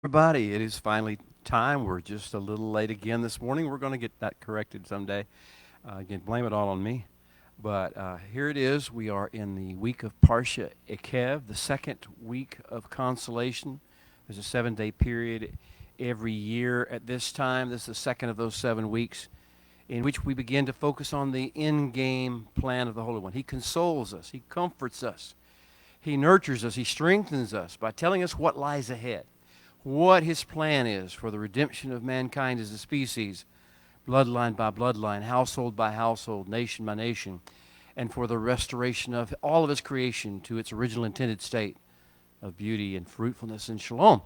Everybody, it is finally time. We're just a little late again this morning. We're going to get that corrected someday. Again, blame it all on me. But here it is. We are in the week of Parsha Ekev, the second week of consolation. There's a 7-day period every year at this time. This is the second of those 7 weeks in which we begin to focus on the in-game plan of the Holy One. He consoles us. He comforts us. He nurtures us. He strengthens us by telling us what lies ahead, what his plan is for the redemption of mankind as a species, bloodline by bloodline, household by household, nation by nation, and for the restoration of all of his creation to its original intended state of beauty and fruitfulness and shalom.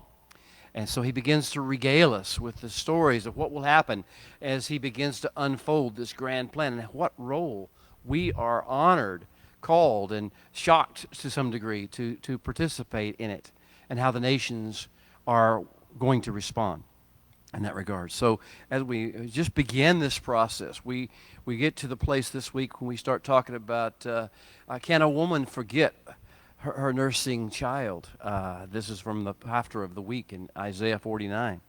And so he begins to regale us with the stories of what will happen as he begins to unfold this grand plan and what role we are honored, called, and shocked to some degree to participate in it, and how the nations are going to respond in that regard. So as we just begin this process, we get to the place this week when we start talking about can a woman forget her nursing child? This is from the after of the week in Isaiah 49.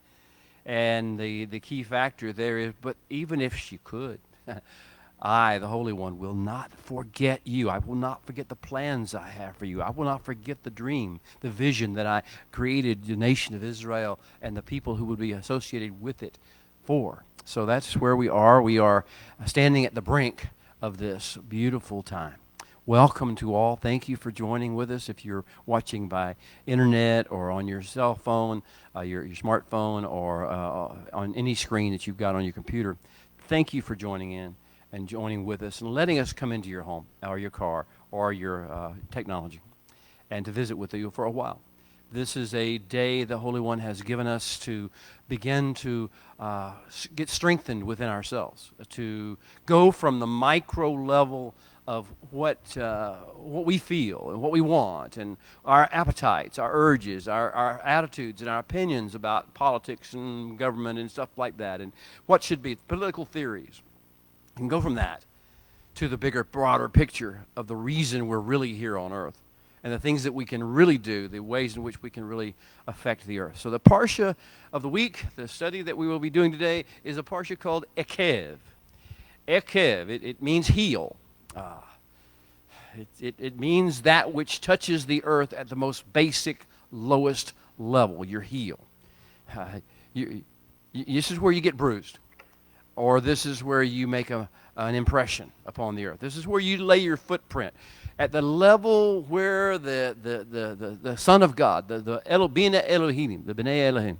And the key factor there is, but even if she could, I, the Holy One, will not forget you. I will not forget the plans I have for you. I will not forget the dream, the vision that I created the nation of Israel and the people who would be associated with it for. So that's where we are. We are standing at the brink of this beautiful time. Welcome to all. Thank you for joining with us. If you're watching by internet or on your cell phone, your smartphone, or on any screen that you've got on your computer, thank you for joining in and joining with us and letting us come into your home or your car or your technology and to visit with you for a while. This is a day the Holy One has given us to begin to get strengthened within ourselves, to go from the micro level of what we feel and what we want and our appetites, our urges, our attitudes and our opinions about politics and government and stuff like that, and what should be political theories, and go from that to the bigger, broader picture of the reason we're really here on earth and the things that we can really do, the ways in which we can really affect the earth. So the Parsha of the week, the study that we will be doing today, is a Parsha called Ekev. Ekev, it means heal. It means that which touches the earth at the most basic, lowest level, your heel. This is where you get bruised, or this is where you make an impression upon the earth. This is where you lay your footprint. At the level where the Son of God, the B'nai Elohim, the B'nai Elohim,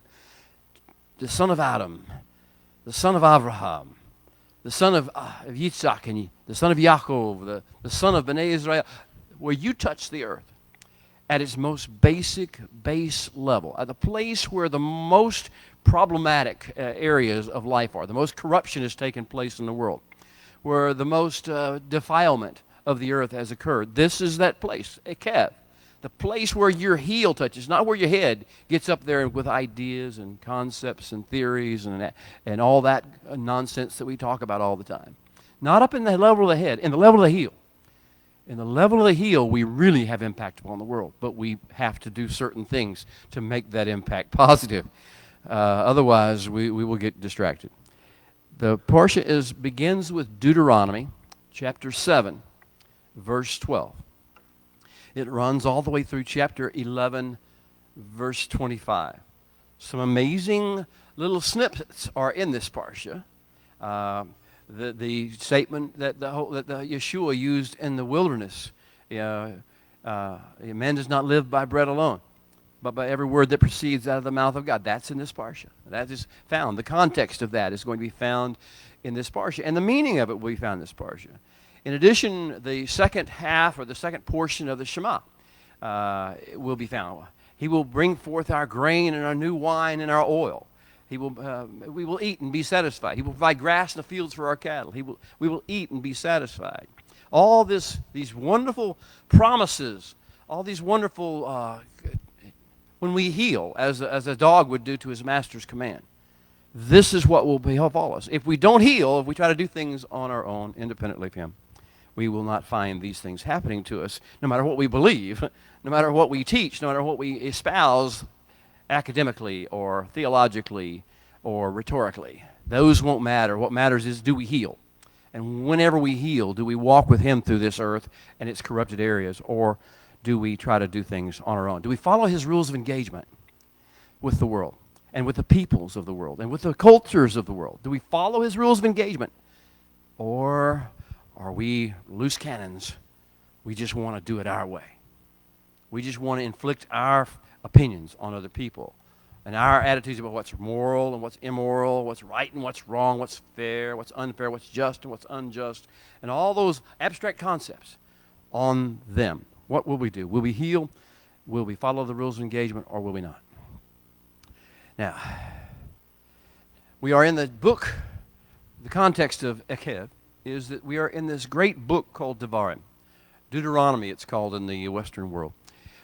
the son of Adam, the son of Abraham, the son of Yitzhak, and the son of Yaakov, the son of B'nai Israel, where you touch the earth at its most basic, base level, at the place where the most problematic areas of life are, the most corruption has taken place in the world, where the most defilement of the earth has occurred. This is that place, Ekev, the place where your heel touches, not where your head gets up there with ideas and concepts and theories and all that nonsense that we talk about all the time. Not up in the level of the head, in the level of the heel. In the level of the heel, we really have impact upon the world, but we have to do certain things to make that impact positive. Otherwise, we will get distracted. The Parsha begins with Deuteronomy chapter 7, verse 12. It runs all the way through chapter 11, verse 25. Some amazing little snippets are in this Parsha. The statement that Yeshua used in the wilderness, man does not live by bread alone, but by every word that proceeds out of the mouth of God. That's in this Parsha. That is found. The context of that is going to be found in this Parsha, and the meaning of it will be found in this Parsha. In addition, the second half or the second portion of the Shema will be found. He will bring forth our grain and our new wine and our oil. We will eat and be satisfied. He will provide grass in the fields for our cattle. We will eat and be satisfied. All these wonderful promises, all these wonderful, when we heal, as a dog would do to his master's command. This is what will befall us. If we don't heal, if we try to do things on our own, independently of him, we will not find these things happening to us, no matter what we believe, no matter what we teach, no matter what we espouse. academically or theologically or rhetorically. Those won't matter. What matters is, do we heal? And whenever we heal, do we walk with him through this earth and its corrupted areas, or do we try to do things on our own? Do we follow his rules of engagement with the world and with the peoples of the world and with the cultures of the world? Do we follow his rules of engagement, or are we loose cannons? We just want to do it our way. We just want to inflict our opinions on other people and our attitudes about what's moral and what's immoral, what's right and what's wrong, what's fair, what's unfair, what's just and what's unjust, and all those abstract concepts on them. What will we do? Will we heal? Will we follow the rules of engagement, or will we not? Now, we are in the book, the context of Ekev is that we are in this great book called Devarim. Deuteronomy, it's called in the Western world.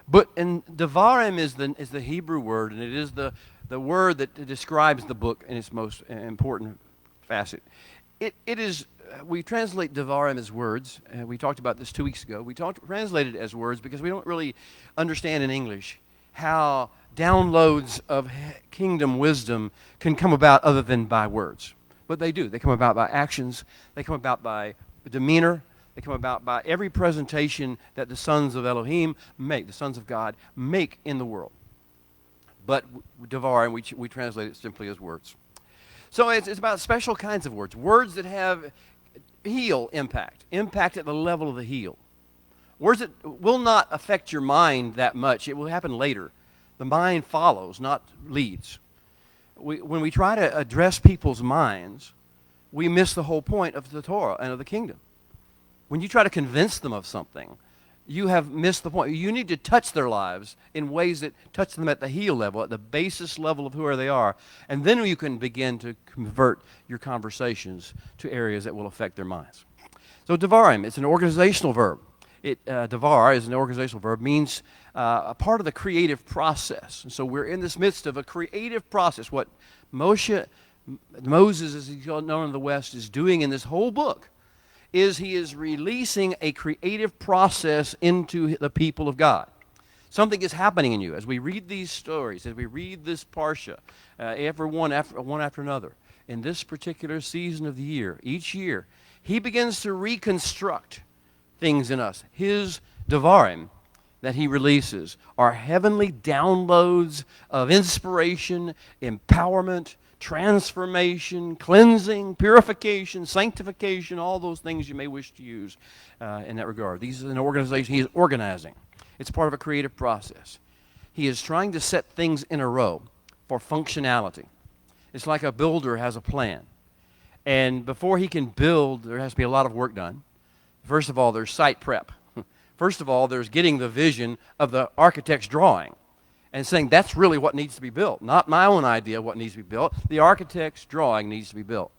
But in Devarim is the Hebrew word, and it is the word that describes the book in its most important facet. It is, we translate Devarim as words. We talked about this 2 weeks ago. We translated it as words because we don't really understand in English how downloads of kingdom wisdom can come about other than by words. But they do. They come about by actions. They come about by demeanor. They come about by every presentation that the sons of Elohim make, the sons of God make in the world. But Devarim, we translate it simply as words. So it's about special kinds of words, words that have heel impact at the level of the heel. Words that will not affect your mind that much. It will happen later. The mind follows, not leads. When we try to address people's minds, we miss the whole point of the Torah and of the kingdom. When you try to convince them of something, you have missed the point. You need to touch their lives in ways that touch them at the heel level, at the basis level of who they are, and then you can begin to convert your conversations to areas that will affect their minds. So Devarim, it's an organizational verb. Devar is an organizational verb, means a part of the creative process. And so we're in this midst of a creative process. What Moses, as he's known in the West, is doing in this whole book is he is releasing a creative process into the people of God. Something is happening in you as we read these stories, as we read this parsha, one after another. In this particular season of the year, each year, he begins to reconstruct things in us. His Devarim that he releases are heavenly downloads of inspiration, empowerment, transformation, cleansing, purification, sanctification, all those things you may wish to use in that regard. These is an organization he is organizing. It's part of a creative process. He is trying to set things in a row for functionality. It's like a builder has a plan. And before he can build, there has to be a lot of work done. First of all, there's site prep. First of all, there's getting the vision of the architect's drawing and saying that's really what needs to be built. Not my own idea of what needs to be built. The architect's drawing needs to be built.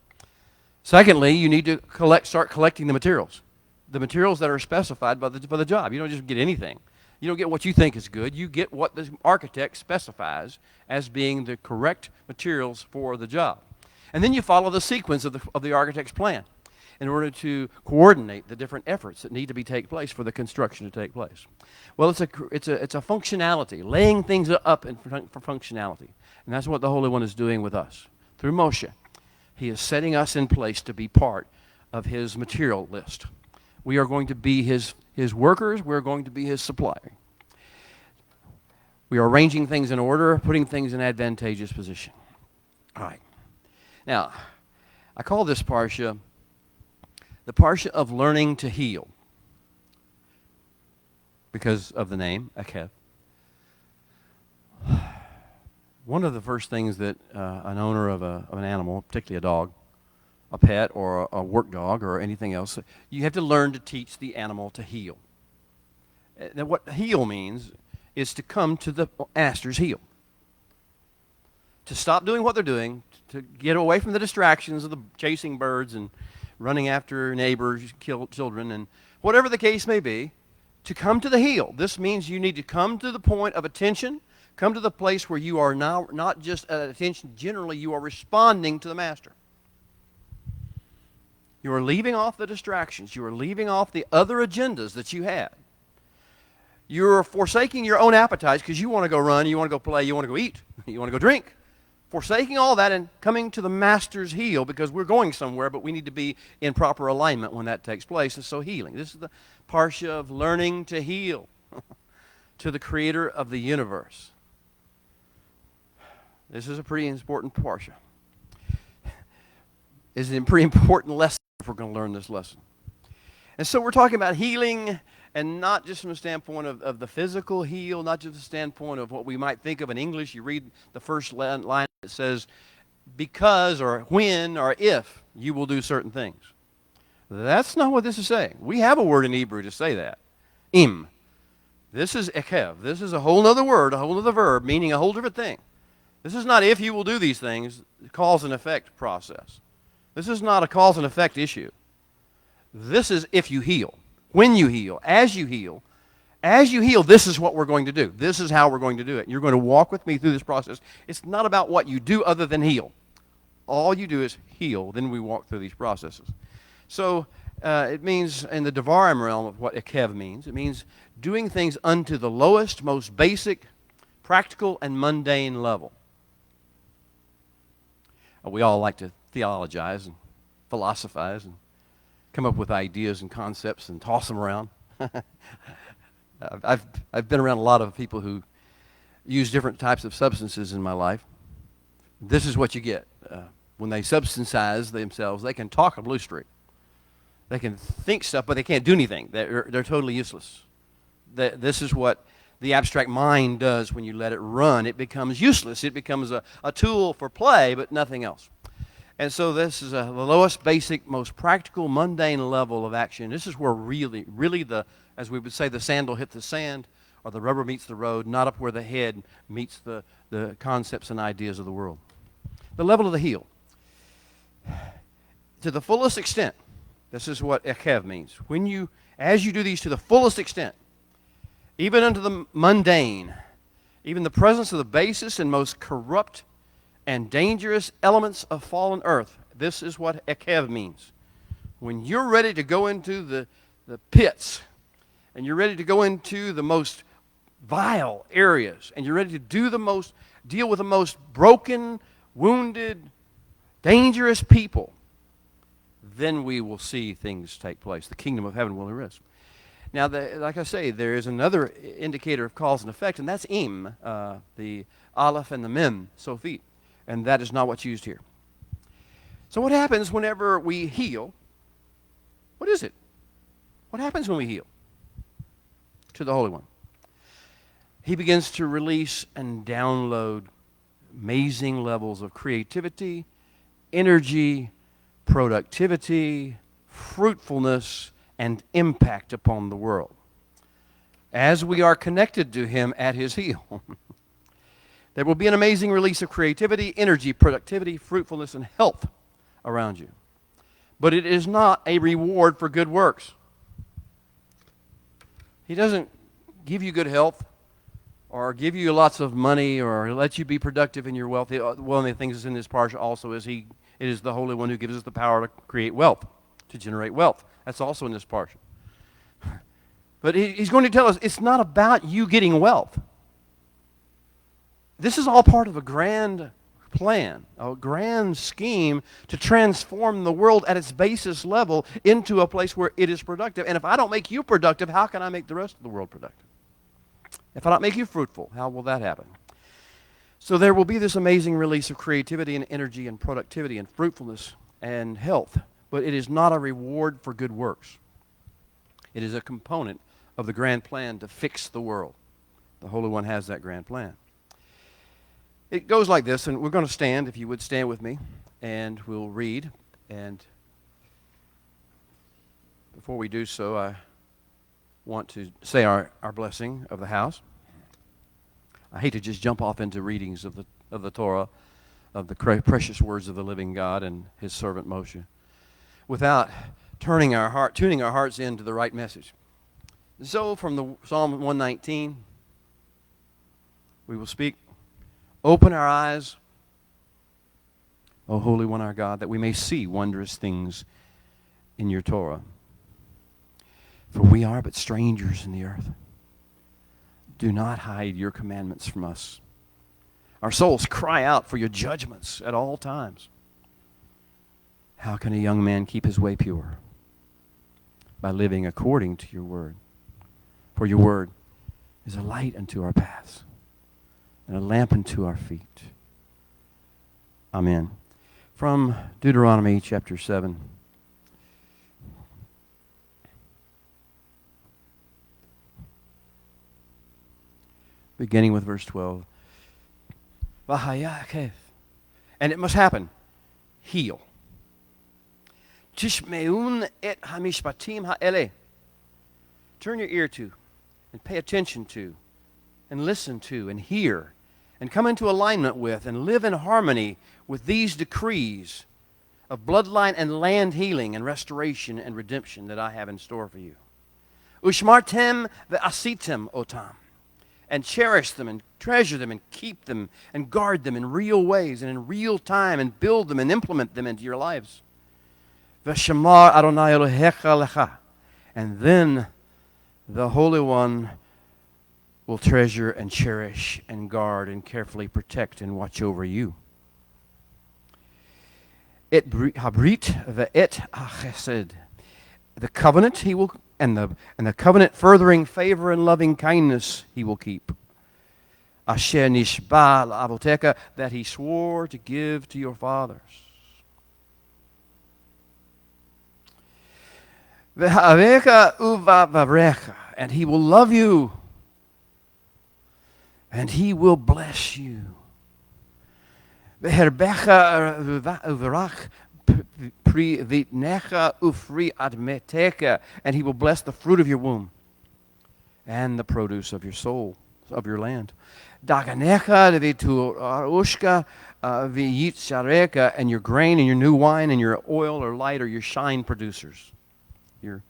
Secondly, you need to start collecting the materials that are specified by the job. You don't just get anything. You don't get what you think is good. You get what the architect specifies as being the correct materials for the job. And then you follow the sequence of the architect's plan in order to coordinate the different efforts that need to take place for the construction to take place. Well, it's a functionality, laying things up for functionality. And that's what the Holy One is doing with us. Through Moshe, he is setting us in place to be part of his material list. We are going to be his workers. We're going to be his supplier. We are arranging things in order, putting things in advantageous position. All right. Now, I call this parsha the parsha of learning to heal because of the name, Ekev. One of the first things that an owner of an animal, particularly a dog, a pet or a work dog or anything else, you have to learn to teach the animal to heel. Now, what heel means is to come to the master's heel. To stop doing what they're doing, to get away from the distractions of the chasing birds and running after neighbors, children, and whatever the case may be, to come to the heel. This means you need to come to the point of attention, come to the place where you are now not just at attention, generally you are responding to the master. You are leaving off the distractions. You are leaving off the other agendas that you had. You're forsaking your own appetites because you want to go run, you want to go play, you want to go eat, you want to go drink. Forsaking all that and coming to the Master's heel because we're going somewhere, but we need to be in proper alignment when that takes place. And so healing. This is the parsha of learning to heal to the Creator of the universe. This is a pretty important parsha. It's a pretty important lesson if we're going to learn this lesson. And so we're talking about healing, and not just from the standpoint of the physical heal, not just the standpoint of what we might think of in English. You read the first line that says, because or when or if you will do certain things. That's not what this is saying. We have a word in Hebrew to say that. Im. This is Ekev. This is a whole other word, a whole other verb, meaning a whole different thing. This is not if you will do these things, cause and effect process. This is not a cause and effect issue. This is if you heal, when you heal, as you heal. As you heal, this is what we're going to do. This is how we're going to do it. You're going to walk with me through this process. It's not about what you do other than heal. All you do is heal, then we walk through these processes. So it means in the Devarim realm of what Ekev means, it means doing things unto the lowest, most basic, practical, and mundane level. We all like to theologize and philosophize and come up with ideas and concepts and toss them around. I've been around a lot of people who use different types of substances in my life. This is what you get. When they substancize themselves, they can talk a blue streak. They can think stuff, but they can't do anything. They're totally useless. This is what the abstract mind does when you let it run. It becomes useless. It becomes a tool for play, but nothing else. And so this is the lowest, basic, most practical, mundane level of action. This is where really as we would say, the sandal hit the sand, or the rubber meets the road, not up where the head meets the concepts and ideas of the world. The level of the heel. To the fullest extent, this is what Ekev means. As you do these to the fullest extent, even unto the mundane, even the presence of the basest and most corrupt and dangerous elements of fallen earth. This is what Ekev means. When you're ready to go into the pits, and you're ready to go into the most vile areas, and you're ready to deal with the most broken, wounded, dangerous people, then we will see things take place. The kingdom of heaven will arise. Now, like I say, there is another indicator of cause and effect, and that's im, the aleph and the mem, sophit. And that is not what's used here. So what happens whenever we heal? What is it? What happens when we heal to the Holy One? He begins to release and download amazing levels of creativity, energy, productivity, fruitfulness, and impact upon the world as we are connected to Him at His heel. There will be an amazing release of creativity, energy, productivity, fruitfulness, and health around you. But it is not a reward for good works. He doesn't give you good health or give you lots of money or let you be productive in your wealth. One of the things that's in this parsha also is it is the Holy One who gives us the power to create wealth, to generate wealth. That's also in this parsha. But he's going to tell us it's not about you getting wealth. This is all part of a grand plan, a grand scheme to transform the world at its basis level into a place where it is productive. And if I don't make you productive, how can I make the rest of the world productive? If I don't make you fruitful, how will that happen? So there will be this amazing release of creativity and energy and productivity and fruitfulness and health. But it is not a reward for good works. It is a component of the grand plan to fix the world. The Holy One has that grand plan. It goes like this, and we're going to stand, if you would stand with me, and we'll read. And before we do so, I want to say our blessing of the house. I hate to just jump off into readings of the Torah, of the precious words of the living God and His servant Moshe, without tuning our hearts into the right message. So from the Psalm 119, we will speak. Open our eyes, O Holy One our God, that we may see wondrous things in your Torah. For we are but strangers in the earth. Do not hide your commandments from us. Our souls cry out for your judgments at all times. How can a young man keep his way pure? By living according to your word. For your word is a light unto our paths and a lamp unto our feet. Amen. From Deuteronomy chapter 7. Beginning with verse 12. V'haya Ekev. And it must happen. Heal. Tishmeun et hamishpatim ha'ele. Turn your ear to, and pay attention to, and listen to, and hear, and come into alignment with, and live in harmony with these decrees of bloodline and land healing and restoration and redemption that I have in store for you. Ushmartem ve'asitem otam. And cherish them and treasure them and keep them and guard them in real ways and in real time and build them and implement them into your lives. V'shamar Adonai Elohecha lecha. And then the Holy One will treasure and cherish and guard and carefully protect and watch over you. Et habrit ve'et hachesed. The covenant he will and the covenant furthering favor and loving kindness he will keep. Asher nishba la'avoteka, that he swore to give to your fathers. V'ha'aveka uvavarecha, and he will love you, and he will bless you. V'herbecha uvarach, pri vitnecha ufri admeteka, and he will bless the fruit of your womb and the produce of your soul, of your land. Daganecha devitu arushka v'yitzareka, and your grain and your new wine and your oil or light or your shine producers, your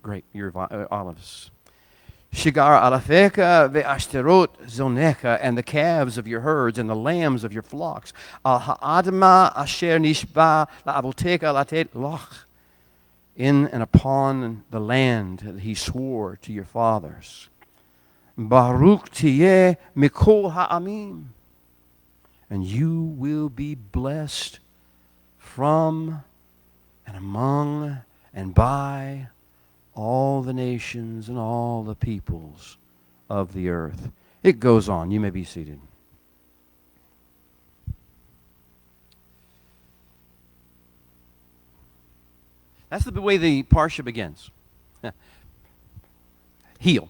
grape, your olives. Shigar alafeka ve'ashterot zonecha, and the calves of your herds and the lambs of your flocks. Al ha'adma asher nishba la'avoteka latet loch, in and upon the land that he swore to your fathers. Baruch tiyeh mikol ha'amim, and you will be blessed from and among and by all the nations and all the peoples of the earth. It goes on. You may be seated. That's the way the Parsha begins. Heal.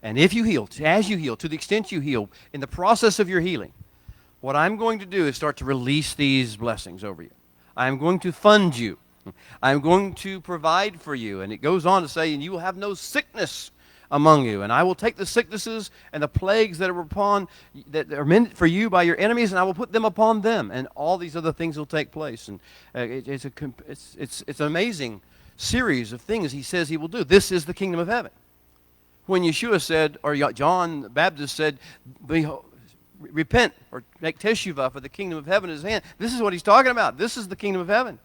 And if you heal, as you heal, to the extent you heal, in the process of your healing, what I'm going to do is start to release these blessings over you. I'm going to fund you. I'm going to provide for you. And it goes on to say, and you will have no sickness among you. And I will take the sicknesses and the plagues that are meant for you by your enemies, and I will put them upon them. And all these other things will take place. And it's an amazing series of things he says he will do. This is the kingdom of heaven. When Yeshua said, or John the Baptist said, repent or make teshuvah, for the kingdom of heaven is at hand. This is what he's talking about. This is the kingdom of heaven,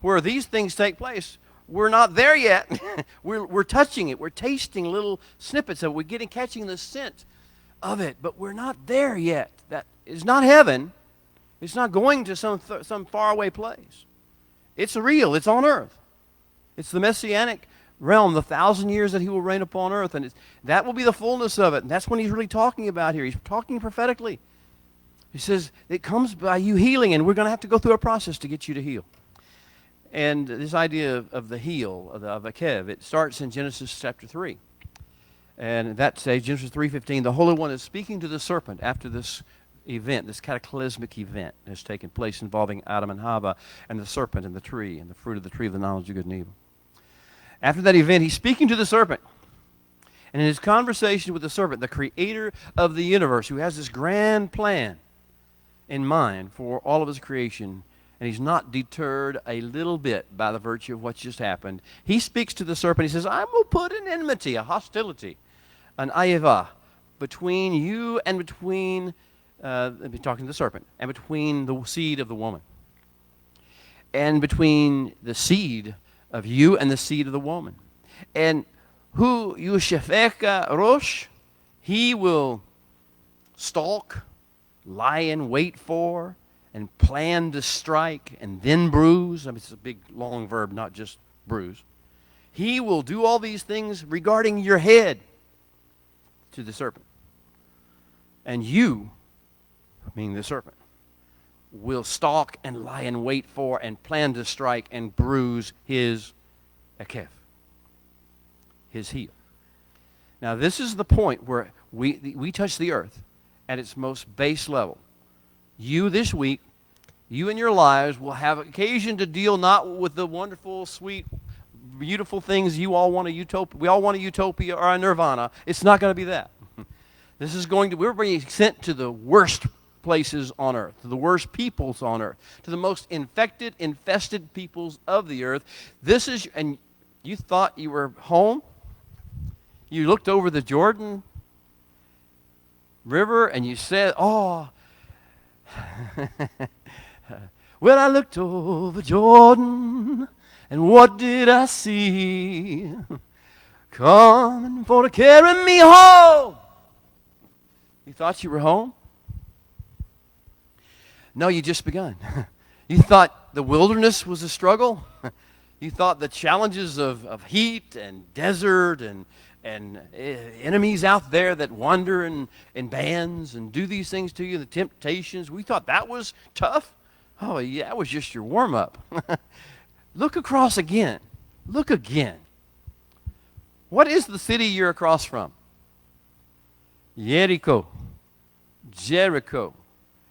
where these things take place. We're not there yet. we're touching it. We're tasting little snippets of it. We're catching the scent of it, but we're not there yet. That is not heaven. It's not going to some faraway place. It's real. It's on earth. It's the messianic realm, the 1,000 years that he will reign upon earth, and that will be the fullness of it. And that's what he's really talking about here. He's talking prophetically. He says it comes by you healing, and we're going to have to go through a process to get you to heal. And this idea of the heal, of Ekev, it starts in Genesis chapter 3. And at that stage, Genesis 3:15, the Holy One is speaking to the serpent after this event, this cataclysmic event has taken place involving Adam and Hava and the serpent and the tree and the fruit of the tree of the knowledge of good and evil. After that event, he's speaking to the serpent. And in his conversation with the serpent, the creator of the universe, who has this grand plan in mind for all of his creation, and he's not deterred a little bit by the virtue of what's just happened, he speaks to the serpent. He says, I will put an enmity, a hostility, an ayeva, between you and between, talking to the serpent, and between the seed of the woman, and between the seed of you and the seed of the woman. And who Yushefeka Rosh, He will stalk, lie in wait for, and plan to strike, and then bruise. I mean, it's a big, long verb, not just bruise. He will do all these things regarding your head to the serpent. And you, meaning the serpent, will stalk and lie in wait for and plan to strike and bruise his Ekev, his heel. Now, this is the point where we touch the earth at its most base level. You this week, you in your lives will have occasion to deal not with the wonderful, sweet, beautiful things you all want a utopia. We all want a utopia or a nirvana. It's not going to be that. We're being sent to the worst places on earth, to the worst peoples on earth, to the most infested peoples of the earth. And you thought you were home. You looked over the Jordan River and you said, oh, well, I looked over Jordan and what did I see? Coming for to carry me home. You thought you were home? No, you just begun. You thought the wilderness was a struggle? You thought the challenges of heat and desert and enemies out there that wander in bands and do these things to you, the temptations, we thought that was tough? Oh, yeah, that was just your warm-up. Look across again. Look again. What is the city you're across from? Jericho.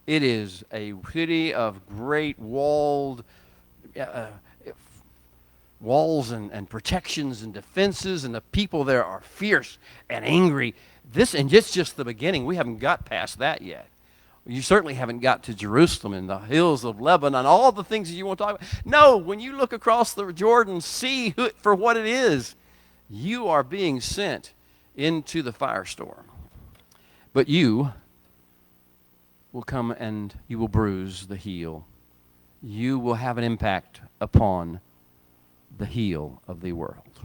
It is a city of great walls and protections and defenses, and the people there are fierce and angry. And it's just the beginning. We haven't got past that yet. You certainly haven't got to Jerusalem and the hills of Lebanon, all the things that you want to talk about. No, when you look across the Jordan, see for what it is. You are being sent into the firestorm. But you will come and you will bruise the heel. You will have an impact upon the heel of the world.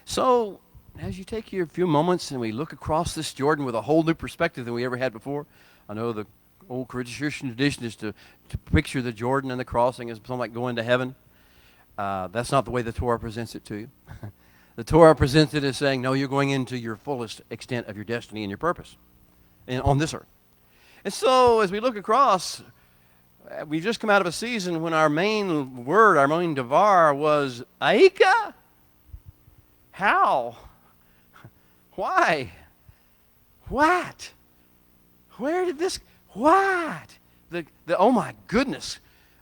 So, as you take your few moments and we look across this Jordan with a whole new perspective than we ever had before, I know the old Christian tradition is to picture the Jordan and the crossing as something like going to heaven. That's not the way the Torah presents it to you. The Torah presents it as saying, no, you're going into your fullest extent of your destiny and your purpose on this earth. And so, as we look across, we've just come out of a season when our main word, our main devar was Aika. How? Why? What? Where did this? What? Oh my goodness.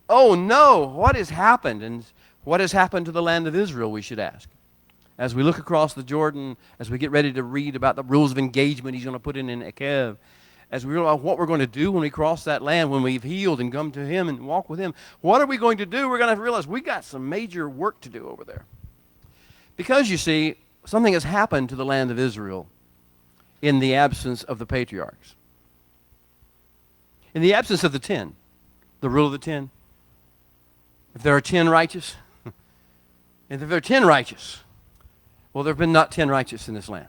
Oh no, what has happened? And what has happened to the land of Israel, we should ask. As we look across the Jordan, as we get ready to read about the rules of engagement he's going to put in Ekev, as we realize what we're going to do when we cross that land, when we've healed and come to him and walk with him, what are we going to do? We're going to realize we got some major work to do over there. Because, you see, something has happened to the land of Israel in the absence of the patriarchs. In the absence of the 10, the rule of the 10. If there are 10 righteous, and if there are 10 righteous, well, there have been not 10 righteous in this land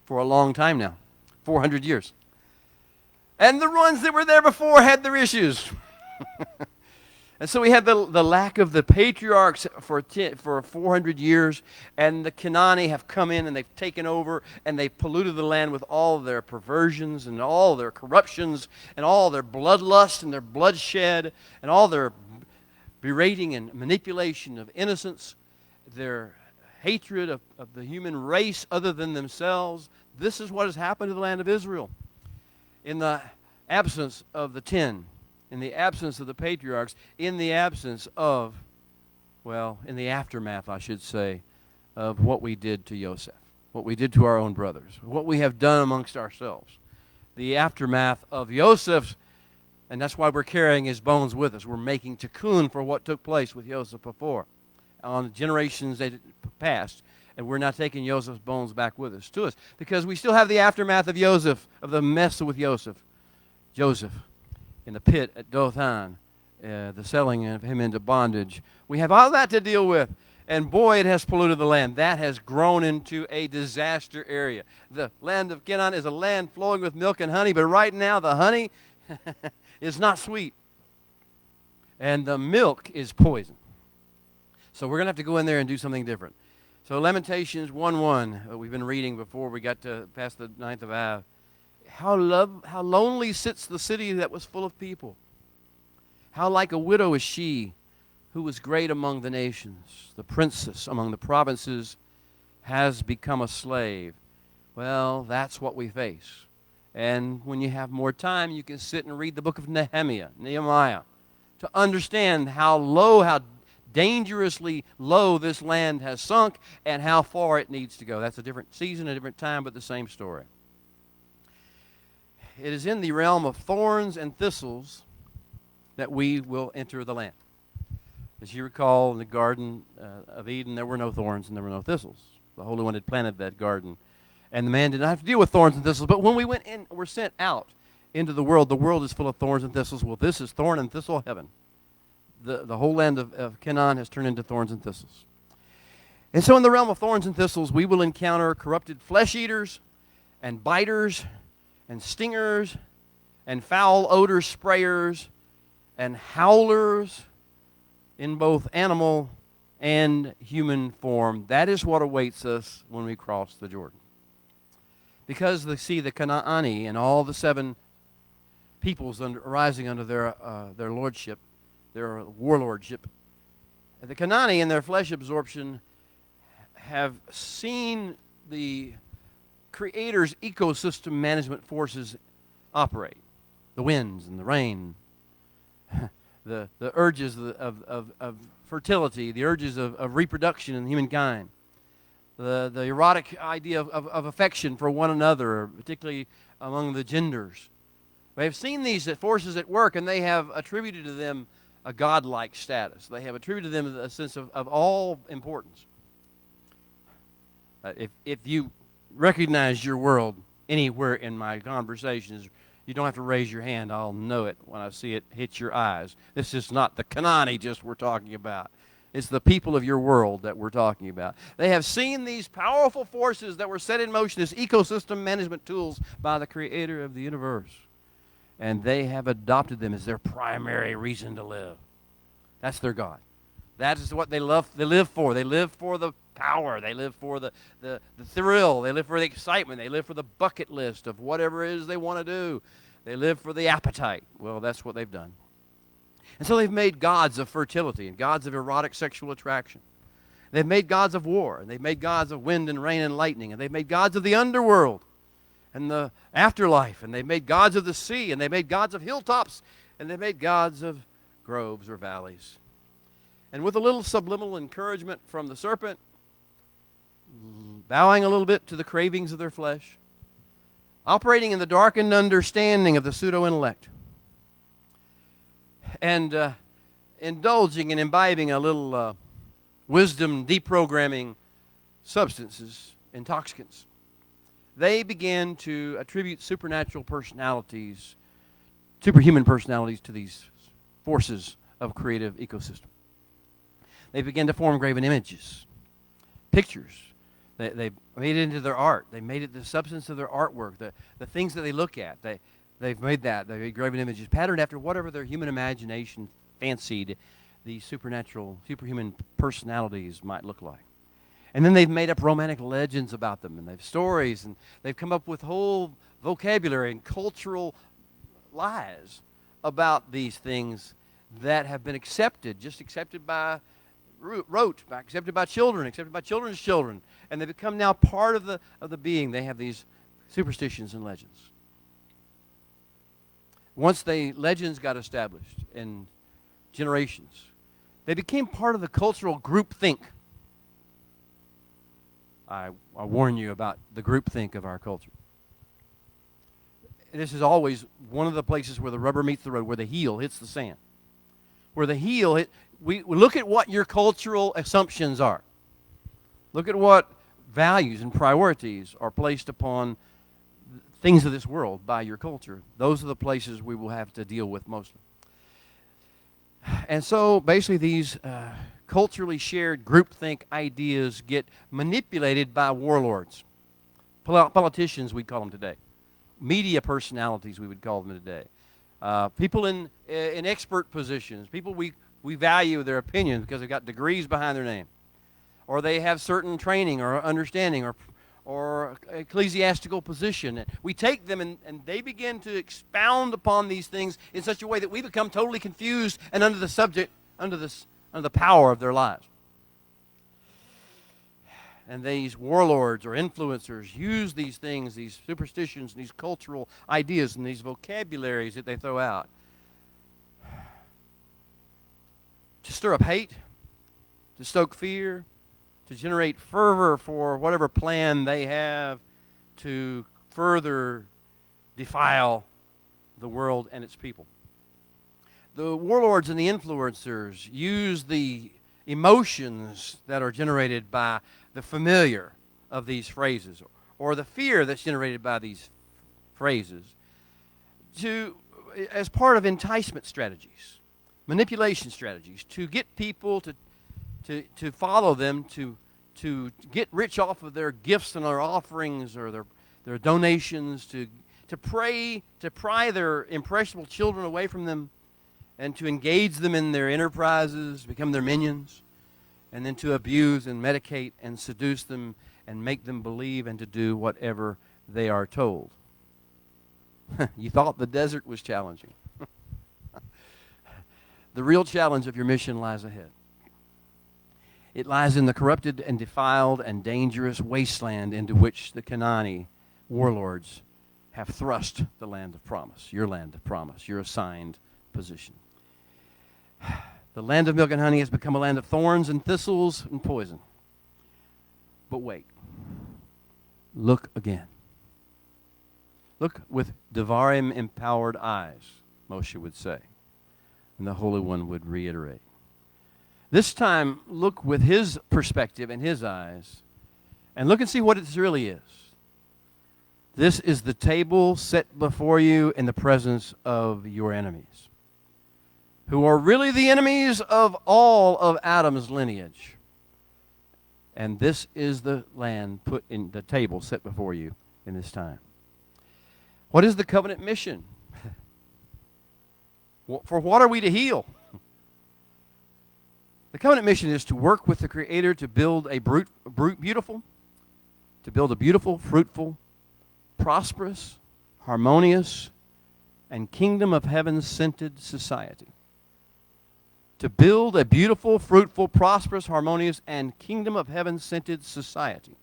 for a long time now, 400 years. And the ones that were there before had their issues. And so we had the lack of the patriarchs for 400 years, and the Canaani have come in and they've taken over and they've polluted the land with all their perversions and all their corruptions and all their bloodlust and their bloodshed and all their berating and manipulation of innocence, their hatred of the human race other than themselves. This is what has happened to the land of Israel. In the absence of the 10, in the absence of the patriarchs, in the absence of, in the aftermath, I should say, of what we did to Joseph, what we did to our own brothers, what we have done amongst ourselves. The aftermath of Joseph, and that's why we're carrying his bones with us. We're making tikkun for what took place with Joseph before, on the generations that passed. And we're not taking Joseph's bones back with us, because we still have the aftermath of Joseph, of the mess with Joseph in the pit at Dothan, the selling of him into bondage. We have all that to deal with. And boy, it has polluted the land. That has grown into a disaster area. The land of Canaan is a land flowing with milk and honey, but right now the honey is not sweet. And the milk is poison. So we're going to have to go in there and do something different. So Lamentations 1:1, we've been reading before we got to past the 9th of Av. How lonely sits the city that was full of people. How like a widow is she who was great among the nations. The princess among the provinces has become a slave. Well, that's what we face. And when you have more time, you can sit and read the book of Nehemiah, to understand how dangerously low this land has sunk and how far it needs to go. That's a different season, a different time, but the same story. It is in the realm of thorns and thistles that we will enter the land. As you recall, in the Garden of Eden, there were no thorns and there were no thistles. The Holy One had planted that garden, and the man did not have to deal with thorns and thistles. But when we were sent out into the world is full of thorns and thistles. Well, this is thorn and thistle heaven. The whole land of Canaan has turned into thorns and thistles. And so in the realm of thorns and thistles, we will encounter corrupted flesh eaters and biters and stingers and foul odor sprayers and howlers in both animal and human form. That is what awaits us when we cross the Jordan. Because the Canaani and all the 7 peoples arising under their lordship, their warlordship, the Canaani in their flesh absorption have seen the Creator's ecosystem management forces operate. The winds and the rain, the urges of fertility, the urges of reproduction in humankind, the erotic idea of affection for one another, particularly among the genders. They have seen these forces at work, and they have attributed to them a godlike status. They have attributed to them a sense of all importance. If you recognize your world anywhere in my conversations, you don't have to raise your hand. I'll know it when I see it hit your eyes. This is not the Canaani just we're talking about. It's the people of your world that we're talking about. They have seen these powerful forces that were set in motion as ecosystem management tools by the Creator of the universe. And they have adopted them as their primary reason to live. That's their God. That is what they live for. They live for the power. They live for the thrill. They live for the excitement. They live for the bucket list of whatever it is they want to do. They live for the appetite. Well, that's what they've done. And so they've made gods of fertility and gods of erotic sexual attraction. They've made gods of war, and they've made gods of wind and rain and lightning, and they've made gods of the underworld and the afterlife, and they've made gods of the sea, and they've made gods of hilltops, and they've made gods of groves or valleys. And with a little subliminal encouragement from the serpent, bowing a little bit to the cravings of their flesh, operating in the darkened understanding of the pseudo-intellect, and indulging and imbibing a little wisdom deprogramming substances, intoxicants, they began to attribute superhuman personalities to these forces of creative ecosystem. They began to form graven images, pictures. They made it into their art. They made it the substance of their artwork, the things that they look at. They've made that. They made graven images, patterned after whatever their human imagination fancied these superhuman personalities might look like. And then they've made up romantic legends about them, and they've stories, and they've come up with whole vocabulary and cultural lies about these things that have been accepted by accepted by children, accepted by children's children, and they become now part of the being. They have these superstitions and legends. Once legends got established in generations, they became part of the cultural groupthink. I warn you about the groupthink of our culture. This is always one of the places where the rubber meets the road, where the heel hits the sand. Where the heel we look at what your cultural assumptions are. Look at what values and priorities are placed upon things of this world by your culture. Those are the places we will have to deal with mostly. And so basically these culturally shared groupthink ideas get manipulated by warlords, politicians we'd call them today, media personalities we would call them today, people in expert positions, people we value their opinions because they've got degrees behind their name, or they have certain training or understanding or ecclesiastical position. We take them and they begin to expound upon these things in such a way that we become totally confused and under the power of their lives. And these warlords or influencers use these things, these superstitions, these cultural ideas, and these vocabularies that they throw out to stir up hate, to stoke fear, to generate fervor for whatever plan they have to further defile the world and its people. The warlords and the influencers use the emotions that are generated by the familiar of these phrases, or the fear that's generated by these phrases, as part of enticement strategies, manipulation strategies, to get people to follow them, to get rich off of their gifts and their offerings or their donations, to pry their impressionable children away from them, and to engage them in their enterprises, become their minions, and then to abuse and medicate and seduce them and make them believe and to do whatever they are told. You thought the desert was challenging. The real challenge of your mission lies ahead. It lies in the corrupted and defiled and dangerous wasteland into which the Canaanite warlords have thrust the land of promise, your land of promise, your assigned position. The land of milk and honey has become a land of thorns and thistles and poison. But wait. Look again. Look with Devarim-empowered eyes, Moshe would say. And the Holy One would reiterate. This time, look with his perspective and his eyes, and look and see what it really is. This is the table set before you in the presence of your enemies, who are really the enemies of all of Adam's lineage. And this is the land put in the table set before you in this time. What is the covenant mission? For what are we to heal? The covenant mission is to work with the Creator to build a beautiful, fruitful, prosperous, harmonious, and kingdom of heaven-centered society. To build a beautiful, fruitful, prosperous, harmonious, and kingdom of heaven-centered society.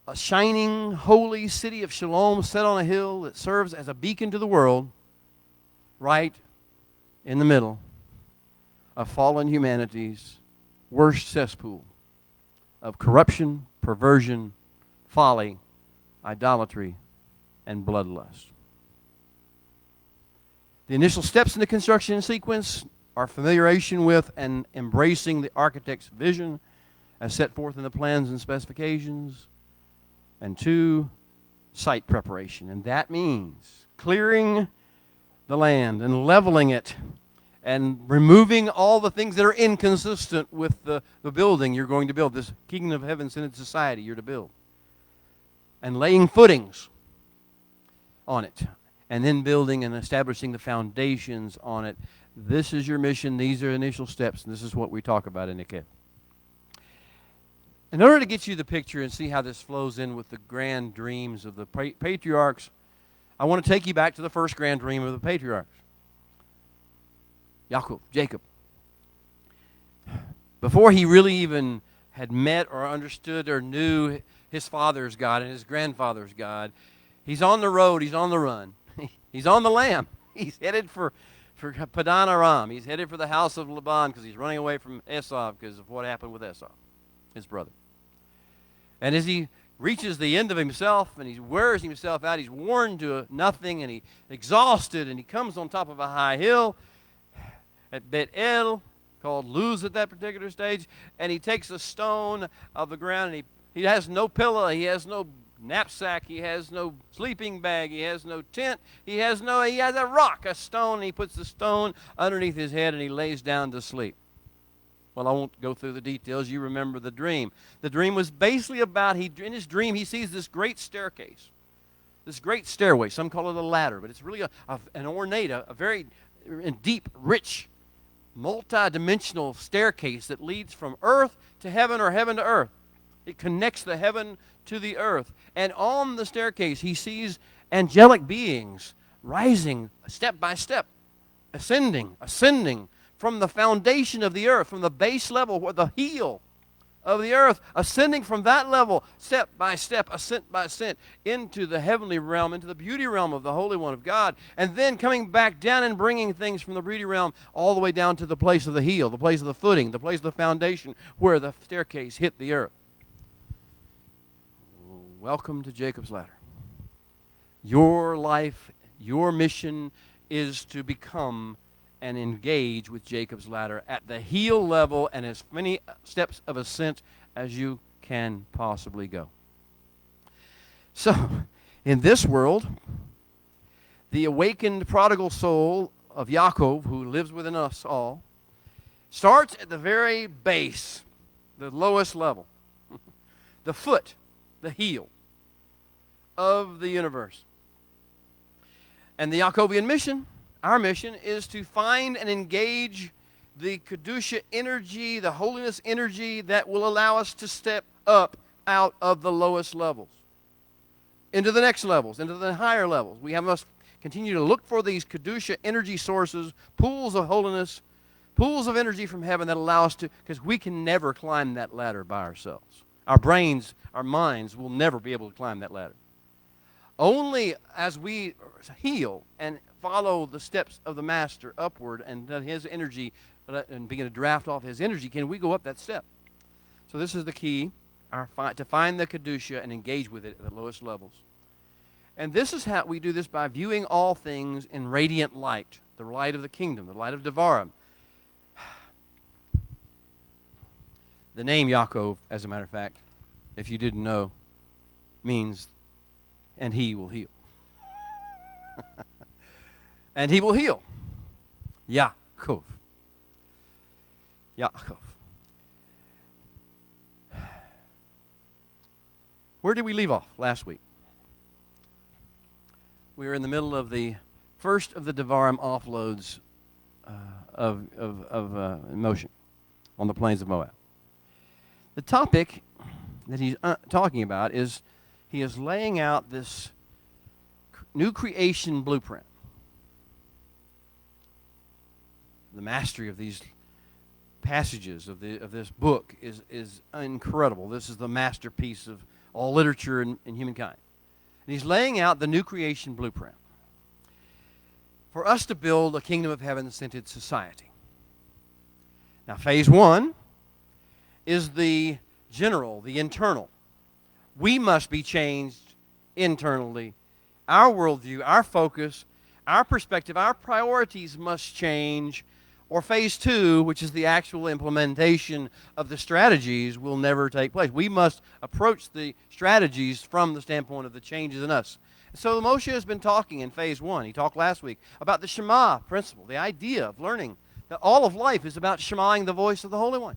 A shining, holy city of shalom set on a hill that serves as a beacon to the world, right in the middle of fallen humanity's worst cesspool of corruption, perversion, folly, idolatry, and bloodlust. The initial steps in the construction sequence are familiarization with and embracing the architect's vision as set forth in the plans and specifications. And 2, site preparation. And that means clearing the land and leveling it and removing all the things that are inconsistent with the building you're going to build, this kingdom of heaven-centered society you're to build. And laying footings on it. And then building and establishing the foundations on it. This is your mission. These are initial steps. And this is what we talk about in Ekev. In order to get you the picture and see how this flows in with the grand dreams of the patriarchs, I want to take you back to the first grand dream of the patriarchs. Jacob. Before he really even had met or understood or knew his father's God and his grandfather's God, he's on the road, he's on the run. He's on the lam. He's headed for Padan Aram. He's headed for the house of Laban because he's running away from Esau because of what happened with Esau, his brother. And as he reaches the end of himself and he wears himself out, he's worn to nothing and he's exhausted, and he comes on top of a high hill at Bet El, called Luz at that particular stage, and he takes a stone of the ground, and he has no pillow, he has no knapsack, he has no sleeping bag, he has no tent, he has a rock, a stone, and he puts the stone underneath his head and he lays down to sleep. Well, I won't go through the details. You remember the dream. The dream was basically about, in his dream, he sees this great staircase, this great stairway. Some call it a ladder, but it's really an ornate, a very deep, rich, multi-dimensional staircase that leads from earth to heaven or heaven to earth. It connects the heaven to the earth. And on the staircase, he sees angelic beings rising step by step, ascending from the foundation of the earth, from the base level, or the heel of the earth, ascending from that level, step by step, ascent by ascent, into the heavenly realm, into the beauty realm of the Holy One of God, and then coming back down and bringing things from the beauty realm all the way down to the place of the heel, the place of the footing, the place of the foundation, where the staircase hit the earth. Welcome to Jacob's Ladder. Your life, your mission is to become and engage with Jacob's Ladder at the heel level and as many steps of ascent as you can possibly go. So, in this world, the awakened prodigal soul of Yaakov, who lives within us all, starts at the very base, the lowest level, the foot, the heel of the universe. And the Yaakovian mission, our mission, is to find and engage the Kedusha energy, the holiness energy that will allow us to step up out of the lowest levels into the next levels, into the higher levels. We must continue to look for these Kedusha energy sources, pools of holiness, pools of energy from heaven that allow us to, because we can never climb that ladder by ourselves. Our brains, our minds will never be able to climb that ladder. Only as we heal and follow the steps of the Master upward and his energy and begin to draft off his energy can we go up that step. So this is the key, to find the Kedusha and engage with it at the lowest levels. And this is how we do this, by viewing all things in radiant light, the light of the kingdom, the light of Devarim. The name Yaakov, as a matter of fact, if you didn't know, means, and he will heal. And he will heal. Yaakov. Yaakov. Where did we leave off last week? We were in the middle of the first of the Devarim offloads of motion on the plains of Moab. The topic that he's talking about is he is laying out this new creation blueprint. The mastery of these passages of this book is incredible. This is the masterpiece of all literature in humankind. And he's laying out the new creation blueprint for us to build a kingdom of heaven-centered society. Now, phase one is the general, the internal. We must be changed internally. Our worldview, our focus, our perspective, our priorities must change. Or phase two, which is the actual implementation of the strategies, will never take place. We must approach the strategies from the standpoint of the changes in us. So Moshe has been talking in phase one. He talked last week about the Shema principle, the idea of learning that all of life is about Shemaing the voice of the Holy One,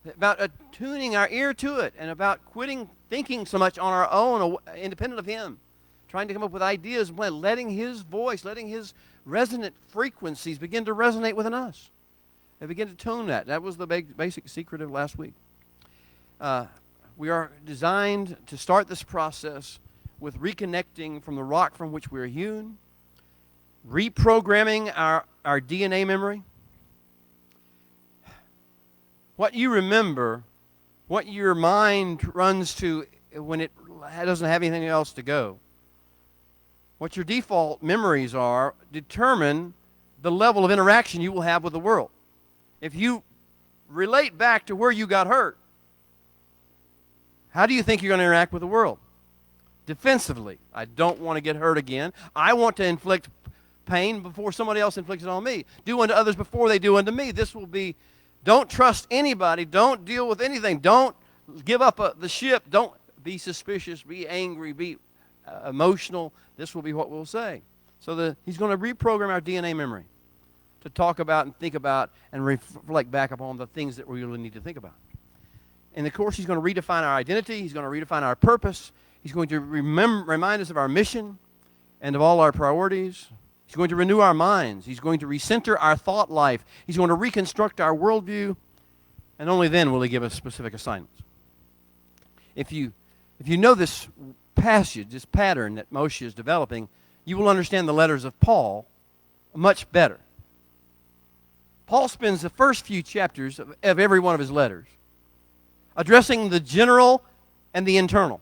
about attuning our ear to it, and about quitting thinking so much on our own, independent of Him, trying to come up with ideas and plan, letting His voice, letting His resonant frequencies begin to resonate within us. They begin to tune that. That was the basic secret of last week. We are designed to start this process with reconnecting from the rock from which we are hewn, reprogramming our DNA memory. What you remember, what your mind runs to when it doesn't have anything else to go, what your default memories are, determine the level of interaction you will have with the world. If you relate back to where you got hurt, how do you think you're going to interact with the world? Defensively. I don't want to get hurt again. I want to inflict pain before somebody else inflicts it on me. Do unto others before they do unto me. This will be, don't trust anybody. Don't deal with anything. Don't give up the ship. Don't be suspicious. Be angry. Be emotional. This will be what we'll say. So he's going to reprogram our DNA memory to talk about and think about and reflect back upon the things that we really need to think about. And of course, he's going to redefine our identity. He's going to redefine our purpose. He's going to remind us of our mission and of all our priorities. He's going to renew our minds. He's going to recenter our thought life. He's going to reconstruct our worldview. And only then will he give us specific assignments. If you know this passage, this pattern that Moshe is developing, you will understand the letters of Paul much better. Paul spends the first few chapters of every one of his letters addressing the general and the internal.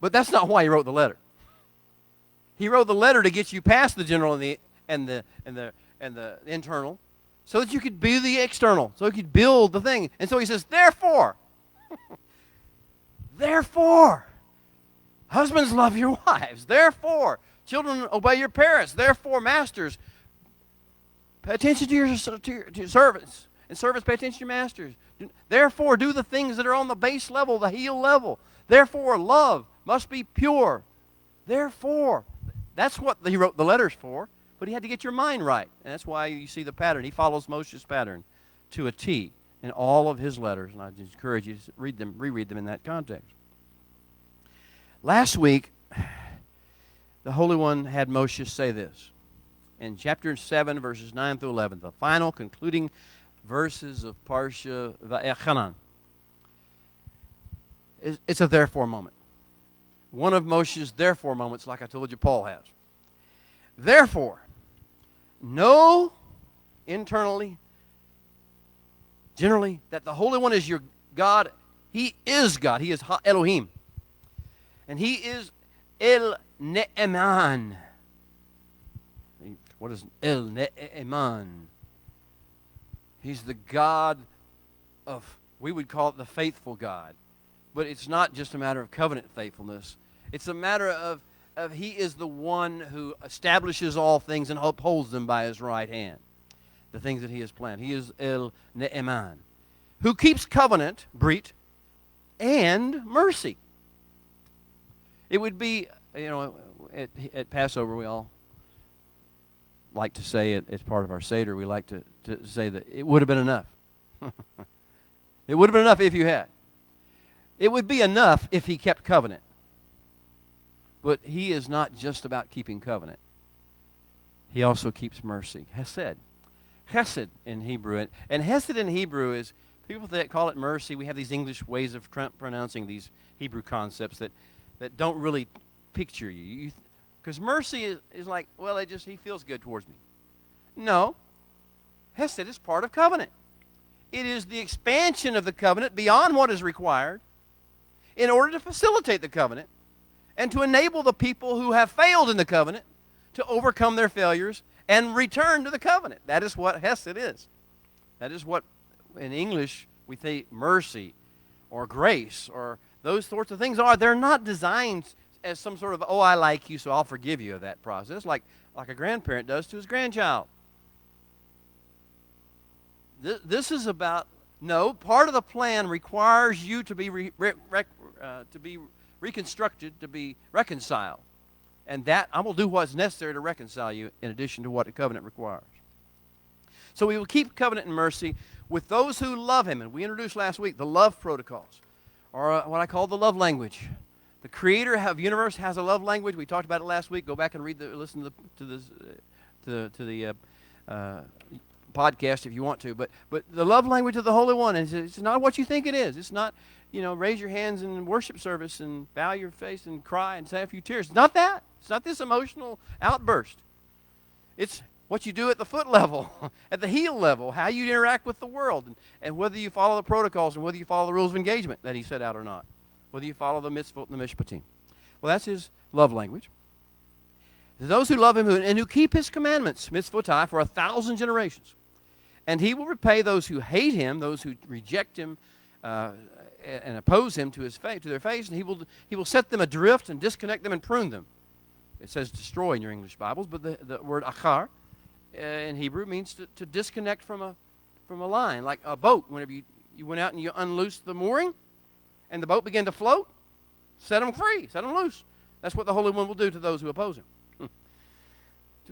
But that's not why he wrote the letter. He wrote the letter to get you past the general and the internal, so that you could be the external, so you could build the thing. And so he says, therefore, husbands love your wives. Therefore, children obey your parents. Therefore, masters, pay attention to your servants. And servants, pay attention to your masters. Therefore, do the things that are on the base level, the heel level. Therefore, love must be pure. Therefore, that's what he wrote the letters for. But he had to get your mind right. And that's why you see the pattern. He follows Moshe's pattern to a T in all of his letters. And I just encourage you to reread them in that context. Last week, the Holy One had Moshe say this. In chapter 7, verses 9 through 11, the final concluding verses of Parsha Va'echanan. It's a therefore moment. One of Moshe's therefore moments, like I told you Paul has. Therefore, know internally, generally, that the Holy One is your God. He is God. He is Elohim. And he is El Ne'eman. What is El Ne'eman? He's the God of, we would call it the faithful God. But it's not just a matter of covenant faithfulness. It's a matter of he is the one who establishes all things and upholds them by his right hand. The things that he has planned. He is El Ne'eman, who keeps covenant, Brit, and mercy. It would be, at Passover we all like to say it as part of our Seder. We like to say that it would have been enough. It would have been enough if you had. It would be enough if he kept covenant. But he is not just about keeping covenant. He also keeps mercy. Hesed. Hesed in Hebrew. And Hesed in Hebrew is, people that call it mercy, we have these English ways of pronouncing these Hebrew concepts that don't really picture you. Because mercy is like, well, he feels good towards me. No. Hesed is part of covenant. It is the expansion of the covenant beyond what is required in order to facilitate the covenant and to enable the people who have failed in the covenant to overcome their failures and return to the covenant. That is what Hesed is. That is what, in English, we say mercy or grace or those sorts of things are. They're not designed as some sort of, oh, I like you, so I'll forgive you of that process, like a grandparent does to his grandchild. This is about, no, part of the plan requires you to be reconstructed, to be reconciled. And that, I will do what's necessary to reconcile you in addition to what the covenant requires. So we will keep covenant and mercy with those who love him. And we introduced last week the love protocols, or what I call the love language. The creator of the universe has a love language. We talked about it last week. Go back and listen to the podcast if you want to. But the love language of the Holy One is it's not what you think it is. It's not, raise your hands in worship service and bow your face and cry and say a few tears. It's not that. It's not this emotional outburst. It's what you do at the foot level, at the heel level, how you interact with the world, and whether you follow the protocols and whether you follow the rules of engagement that he set out or not, whether you follow the mitzvot and the mishpatim. Well, that's his love language. Those who love him and who keep his commandments, mitzvotai, for 1,000 generations. And he will repay those who hate him, those who reject him and oppose him to their face, and he will set them adrift and disconnect them and prune them. It says destroy in your English Bibles, but the word achar in Hebrew means to disconnect from a line, like a boat. Whenever you went out and you unloosed the mooring, and the boat began to float, set them free, set them loose. That's what the Holy One will do to those who oppose him.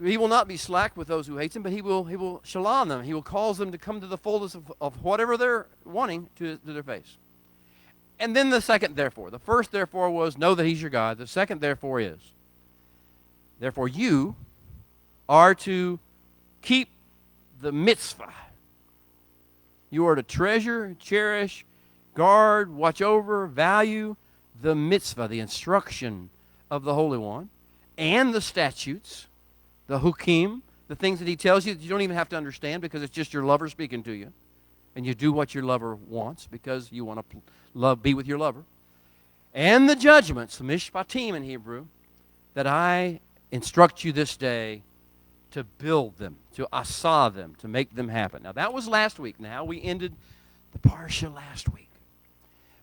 He will not be slack with those who hate him, but he will shalom them. He will cause them to come to the fullness of whatever they're wanting to their face. And then the second therefore. The first therefore was know that he's your God. The second therefore is, therefore you are to keep the mitzvah. You are to treasure, cherish, guard, watch over, value the mitzvah, the instruction of the Holy One, and the statutes, the hukim, the things that he tells you that you don't even have to understand because it's just your lover speaking to you. And you do what your lover wants because you want to be with your lover. And the judgments, the mishpatim in Hebrew, that I instruct you this day to build them, to asa them, to make them happen. Now, that was last week. Now, we ended the parsha last week.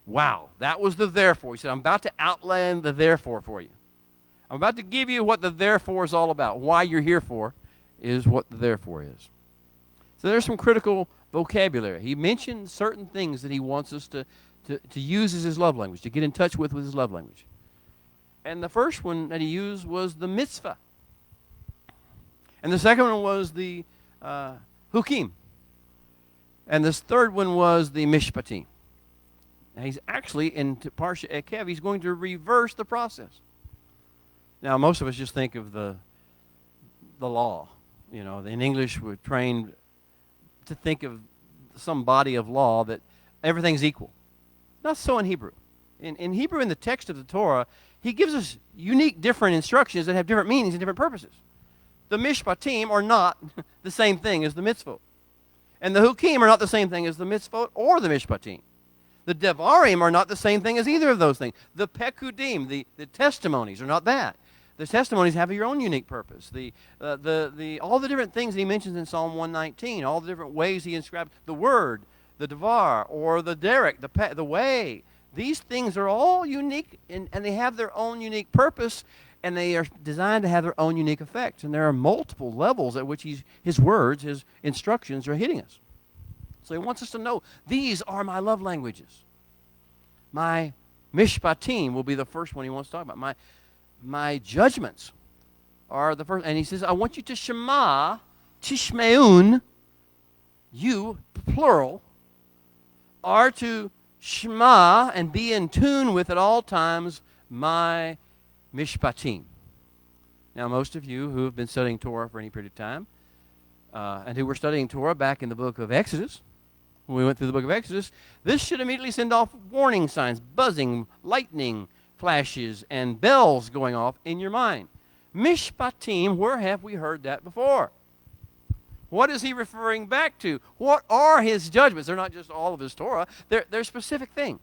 Wow, that was the therefore. He said, I'm about to outline the therefore for you. I'm about to give you what the therefore is all about. Why you're here for is what the therefore is. So there's some critical vocabulary. He mentioned certain things that he wants us to use as his love language, to get in touch with his love language. And the first one that he used was the mitzvah. And the second one was the hukim. And this third one was the mishpatim. Now he's actually, in Parsha Ekev, he's going to reverse the process. Now, most of us just think of the law. You know, in English, we're trained to think of some body of law that everything's equal. Not so in Hebrew. In Hebrew, in the text of the Torah, he gives us unique, different instructions that have different meanings and different purposes. The mishpatim are not the same thing as the mitzvot. And the hukim are not the same thing as the mitzvot or the mishpatim. The devarim are not the same thing as either of those things. The pekudim, the testimonies, are not that. The testimonies have your own unique purpose. All the different things that he mentions in Psalm 119, all the different ways he inscribed the word, the devar, or the derek, the way. These things are all unique, and they have their own unique purpose, and they are designed to have their own unique effects. And there are multiple levels at which his words, his instructions are hitting us. So he wants us to know, these are my love languages. My mishpatim will be the first one he wants to talk about. My judgments are the first. And he says, I want you to shema, tishmeun, you, plural, are to shema and be in tune with at all times my mishpatim. Now, most of you who have been studying Torah for any period of time and who were studying Torah back in the book of Exodus, when we went through the book of Exodus, this should immediately send off warning signs, buzzing, lightning flashes, and bells going off in your mind. Mishpatim, where have we heard that before? What is he referring back to? What are his judgments? They're not just all of his Torah. They're specific things.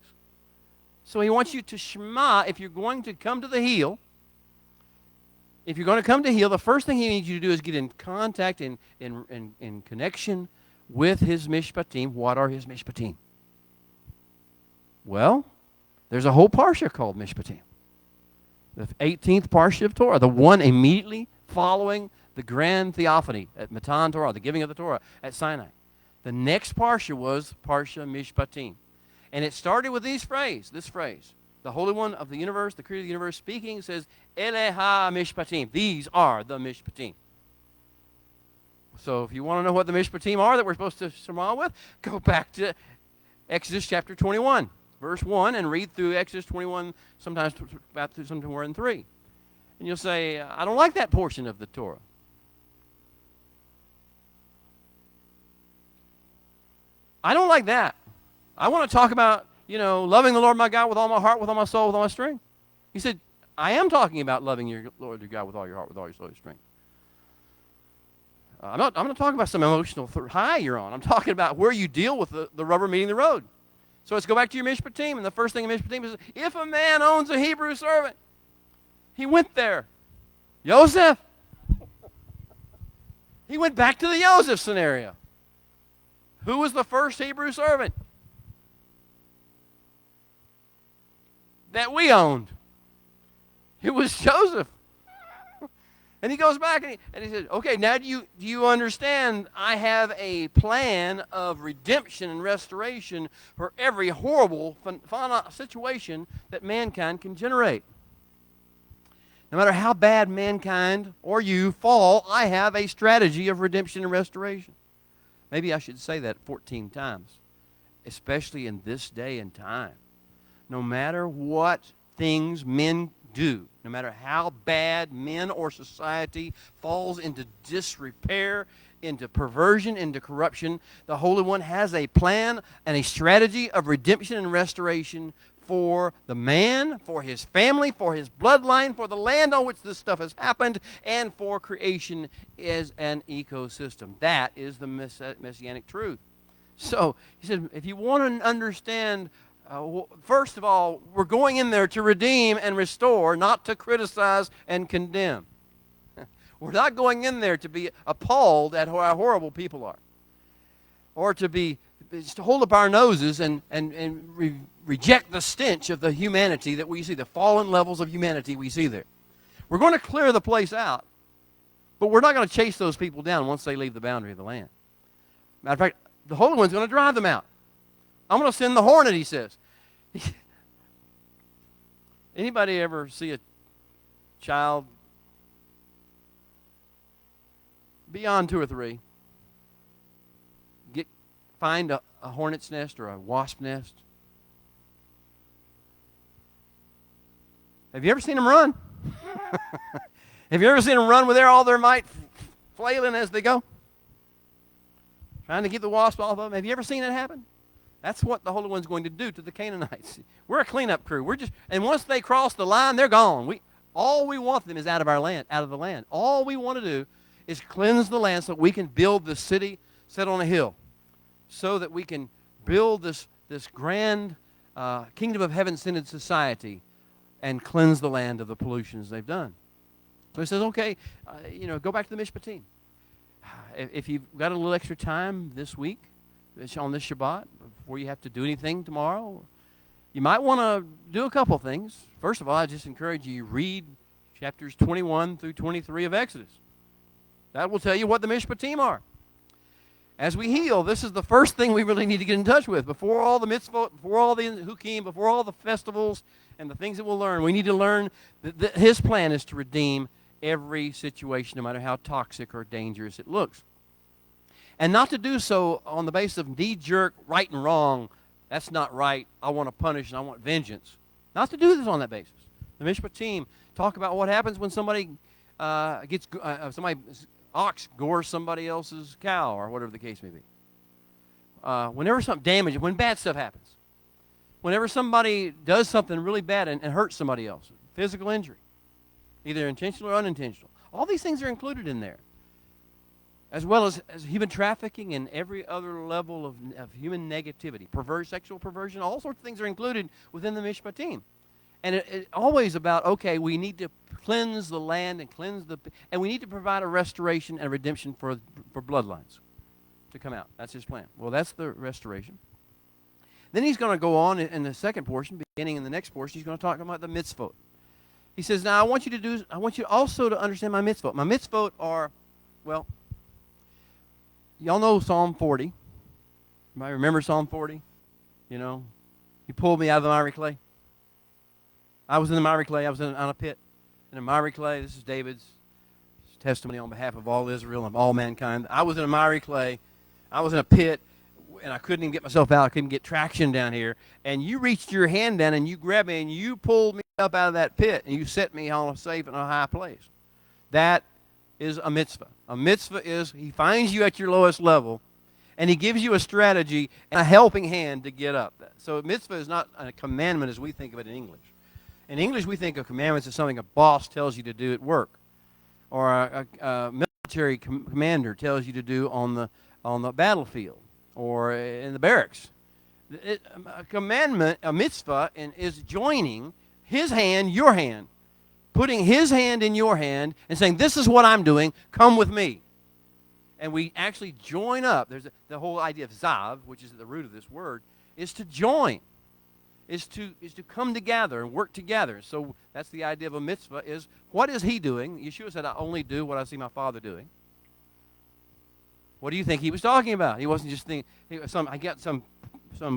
So he wants you to shema. If you're going to come to the heel, the first thing he needs you to do is get in contact, in connection with his mishpatim. What are his mishpatim? Well, there's a whole parsha called mishpatim. The 18th parsha of Torah, the one immediately following the grand theophany at Matan Torah, the giving of the Torah at Sinai. The next parsha was parsha mishpatim. And it started with this phrase. The Holy One of the universe, the Creator of the universe, speaking, says, Eleha mishpatim. These are the mishpatim. So if you want to know what the mishpatim are that we're supposed to shema with, go back to Exodus chapter 21, verse 1, and read through Exodus 21, sometimes about somewhere in 3. And you'll say, I don't like that portion of the Torah. I don't like that. I want to talk about, loving the Lord my God with all my heart, with all my soul, with all my strength. He said, I am talking about loving your Lord your God with all your heart, with all your soul, your strength. I'm not talking about some emotional high you're on. I'm talking about where you deal with the rubber meeting the road. So let's go back to your mishpatim. And the first thing in mishpatim is, if a man owns a Hebrew servant, he went there. Joseph. He went back to the Joseph scenario. Who was the first Hebrew servant that we owned? It was Joseph. And he goes back and he says, okay, now do you understand I have a plan of redemption and restoration for every horrible situation that mankind can generate. No matter how bad mankind or you fall, I have a strategy of redemption and restoration. Maybe I should say that 14 times, especially in this day and time. No matter what things men do, no matter how bad men or society falls into disrepair, into perversion, into corruption, the Holy One has a plan and a strategy of redemption and restoration for the man, for his family, for his bloodline, for the land on which this stuff has happened, and for creation as an ecosystem. That is the messianic truth. So, he said, if you want to understand, first of all, we're going in there to redeem and restore, not to criticize and condemn. We're not going in there to be appalled at how horrible people are, or to hold up our noses and reject the stench of the humanity that we see, the fallen levels of humanity we see there. We're going to clear the place out, but we're not going to chase those people down once they leave the boundary of the land. Matter of fact, the Holy One's going to drive them out. I'm going to send the hornet, he says. Anybody ever see a child beyond 2 or 3 find a hornet's nest or a wasp nest? Have you ever seen them run? Have you ever seen them run with all their might, flailing as they go, trying to keep the wasp off of them? Have you ever seen it happen? That's what the Holy One's going to do to the Canaanites. We're a cleanup crew. And once they cross the line, they're gone. All we want them is out of our land, out of the land. All we want to do is cleanse the land so we can build the city set on a hill, so that we can build this grand kingdom of heaven-centered society and cleanse the land of the pollutions they've done. So he says, okay, go back to the Mishpatim. If you've got a little extra time this week, on this Shabbat, before you have to do anything tomorrow, you might want to do a couple things. First of all, I just encourage you to read chapters 21 through 23 of Exodus. That will tell you what the Mishpatim are. As we heal, this is the first thing we really need to get in touch with. Before all the mitzvot, before all the hukim, before all the festivals and the things that we'll learn, we need to learn that his plan is to redeem every situation, no matter how toxic or dangerous it looks. And not to do so on the basis of knee-jerk right and wrong. That's not right. I want to punish and I want vengeance. Not to do this on that basis. The Mishpatim talk about what happens when somebody ox gores somebody else's cow, or whatever the case may be. Whenever something damages, when bad stuff happens, whenever somebody does something really bad and hurts somebody else, physical injury, either intentional or unintentional, all these things are included in there, as well as human trafficking and every other level of human negativity, sexual perversion, all sorts of things are included within the Mishpatim. And it's always about, okay, we need to cleanse the land and we need to provide a restoration and redemption for bloodlines to come out. That's his plan. Well, that's the restoration. Then he's going to go on in the second portion, beginning in the next portion, he's going to talk about the mitzvot. He says, now I want you also to understand my mitzvot. My mitzvot are, well, y'all know Psalm 40. Anybody remember Psalm 40? You pulled me out of the miry clay. I was in the miry clay. I was on a pit in a miry clay. This is David's testimony on behalf of all Israel and all mankind. I was in a miry clay. I was in a pit, and I couldn't even get myself out. I couldn't get traction down here. And you reached your hand down, and you grabbed me, and you pulled me up out of that pit, and you set me on a safe and a high place. That is a mitzvah. A mitzvah is he finds you at your lowest level, and he gives you a strategy and a helping hand to get up. So a mitzvah is not a commandment as we think of it in English. In English, we think of commandments as something a boss tells you to do at work, or a military commander tells you to do on the battlefield, or in the barracks. A commandment, a mitzvah, is joining his hand, your hand, putting his hand in your hand and saying, this is what I'm doing, come with me. And we actually join up. There's the whole idea of zav, which is at the root of this word, is to join. Is to come together and work together. So that's the idea of a mitzvah, is what is he doing? Yeshua said, I only do what I see my Father doing. What do you think he was talking about? He wasn't just thinking, I got some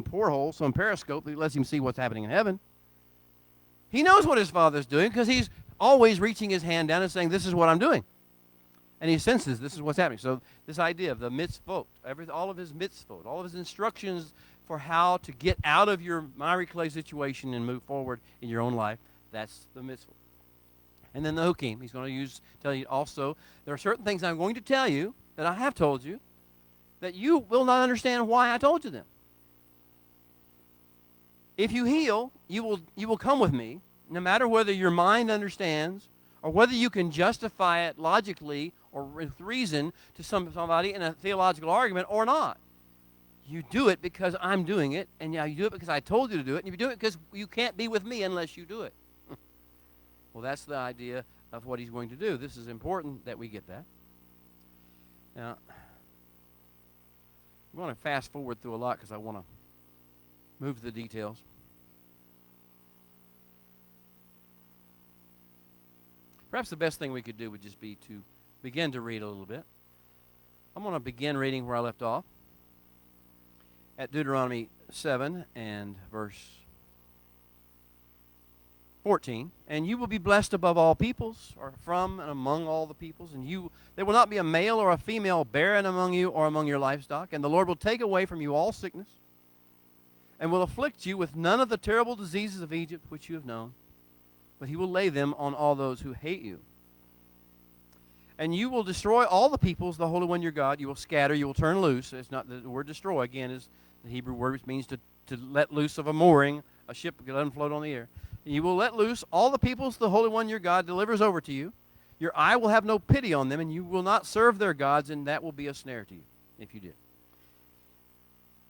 porthole, some periscope that lets him see what's happening in heaven. He knows what his Father's doing because he's always reaching his hand down and saying, this is what I'm doing. And he senses this is what's happening. So this idea of the mitzvot, all of his mitzvot, all of his instructions for how to get out of your miry clay situation and move forward in your own life, that's the mitzvot. And then the hukim, he's going to tell you also, there are certain things I'm going to tell you that I have told you that you will not understand why I told you them. If you heal, you will come with me, no matter whether your mind understands or whether you can justify it logically or with reason to somebody in a theological argument or not. You do it because I'm doing it, and now you do it because I told you to do it, and you do it because you can't be with me unless you do it. Well, that's the idea of what he's going to do. This is important that we get that. Now, I'm going to fast forward through a lot because I want to move to the details. Perhaps the best thing we could do would just be to begin to read a little bit. I'm going to begin reading where I left off at Deuteronomy 7 and verse 14. And you will be blessed above all peoples, or from and among all the peoples, and there will not be a male or a female barren among you or among your livestock, and the Lord will take away from you all sickness, and will afflict you with none of the terrible diseases of Egypt which you have known, but he will lay them on all those who hate you. And you will destroy all the peoples, the Holy One your God. You will scatter, you will turn loose. It's not the word destroy, again, is the Hebrew word, which means to let loose of a mooring, a ship that doesn't float on the air. You will let loose all the peoples the Holy One your God delivers over to you. Your eye will have no pity on them, and you will not serve their gods, and that will be a snare to you, if you did.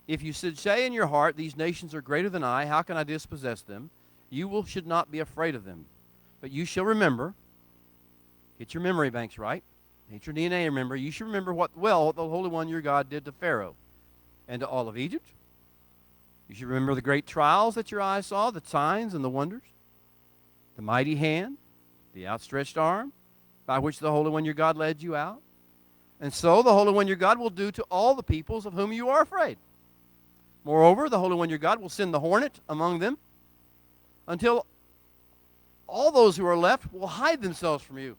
If you should say in your heart, these nations are greater than I, how can I dispossess them? You should not be afraid of them. But you shall remember, get your memory banks right, get your DNA, remember, you should remember what the Holy One your God did to Pharaoh and to all of Egypt. You should remember the great trials that your eyes saw, the signs and the wonders, the mighty hand, the outstretched arm, by which the Holy One your God led you out. And so the Holy One your God will do to all the peoples of whom you are afraid. Moreover, the Holy One your God will send the hornet among them until all those who are left will hide themselves from you,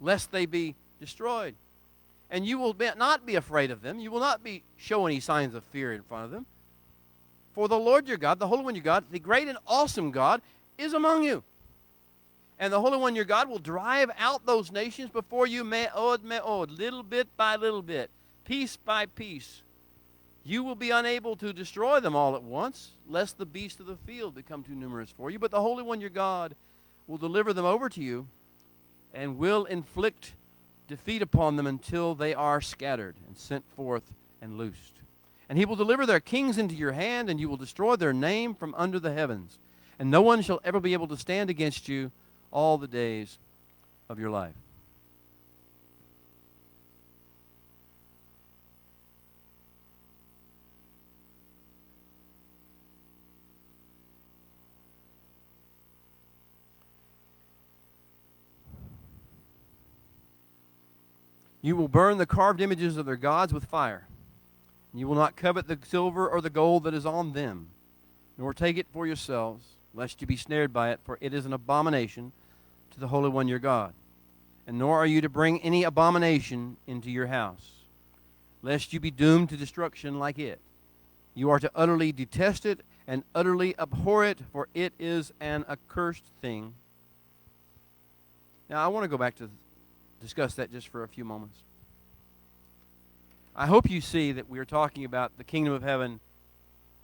lest they be destroyed. And you will not be afraid of them. You will not show any signs of fear in front of them. For the Lord your God, the Holy One your God, the great and awesome God, is among you. And the Holy One your God will drive out those nations before you, me'od, little bit by little bit, piece by piece. You will be unable to destroy them all at once, lest the beasts of the field become too numerous for you. But the Holy One your God will deliver them over to you and will inflict defeat upon them until they are scattered and sent forth and loosed. And he will deliver their kings into your hand, and you will destroy their name from under the heavens. And no one shall ever be able to stand against you all the days of your life. You will burn the carved images of their gods with fire. You will not covet the silver or the gold that is on them, nor take it for yourselves, lest you be snared by it, for it is an abomination to the Holy One your God. And nor are you to bring any abomination into your house, lest you be doomed to destruction like it. You are to utterly detest it and utterly abhor it, for it is an accursed thing. Now, I want to go back to discuss that just for a few moments. I hope you see that we are talking about the kingdom of heaven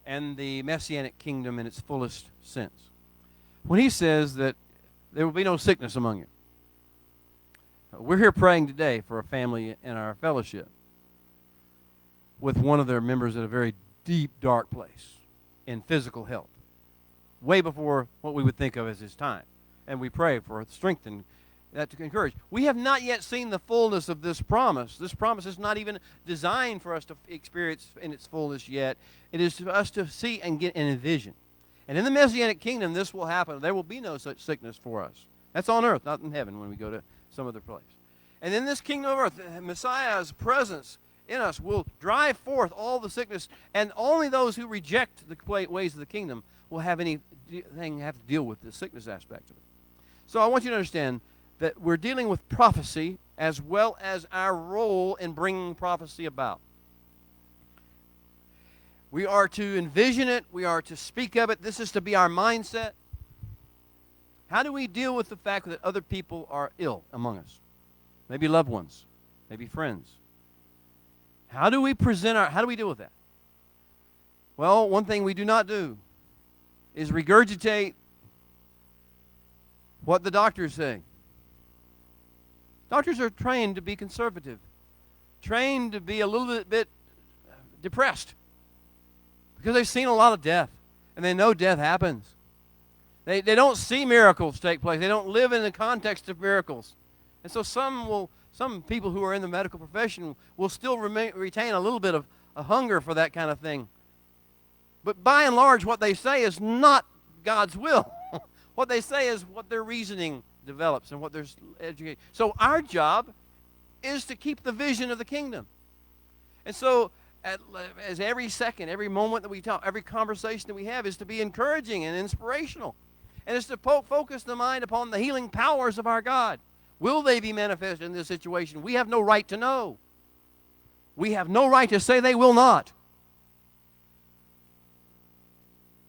and the messianic kingdom in its fullest sense. When he says that there will be no sickness among you, we're here praying today for a family in our fellowship with one of their members at a very deep, dark place in physical health, way before what we would think of as his time. And we pray for strength and that to encourage. We have not yet seen the fullness of this promise. This promise is not even designed for us to experience in its fullness yet. It is for us to see and get and envision. And in the Messianic kingdom, this will happen. There will be no such sickness for us. That's on earth, not in heaven when we go to some other place. And in this kingdom of earth, Messiah's presence in us will drive forth all the sickness, and only those who reject the ways of the kingdom will have anything have to deal with the sickness aspect of it. So I want you to understand that we're dealing with prophecy as well as our role in bringing prophecy about. We are to envision it. We are to speak of it. This is to be our mindset. How do we deal with the fact that other people are ill among us? Maybe loved ones, maybe friends. How do we deal with that? Well, one thing we do not do is regurgitate what the doctors say. Doctors are trained to be conservative, trained to be a little bit depressed because they've seen a lot of death, and they know death happens. They don't see miracles take place. They don't live in the context of miracles. And so some people who are in the medical profession will still retain a little bit of a hunger for that kind of thing. But by and large, what they say is not God's will. What they say is what their reasoning develops and what their education. So our job is to keep the vision of the kingdom. And so as every second, every moment that we talk, every conversation that we have is to be encouraging and inspirational. And it's to focus the mind upon the healing powers of our God. Will they be manifested in this situation? We have no right to know. We have no right to say they will not.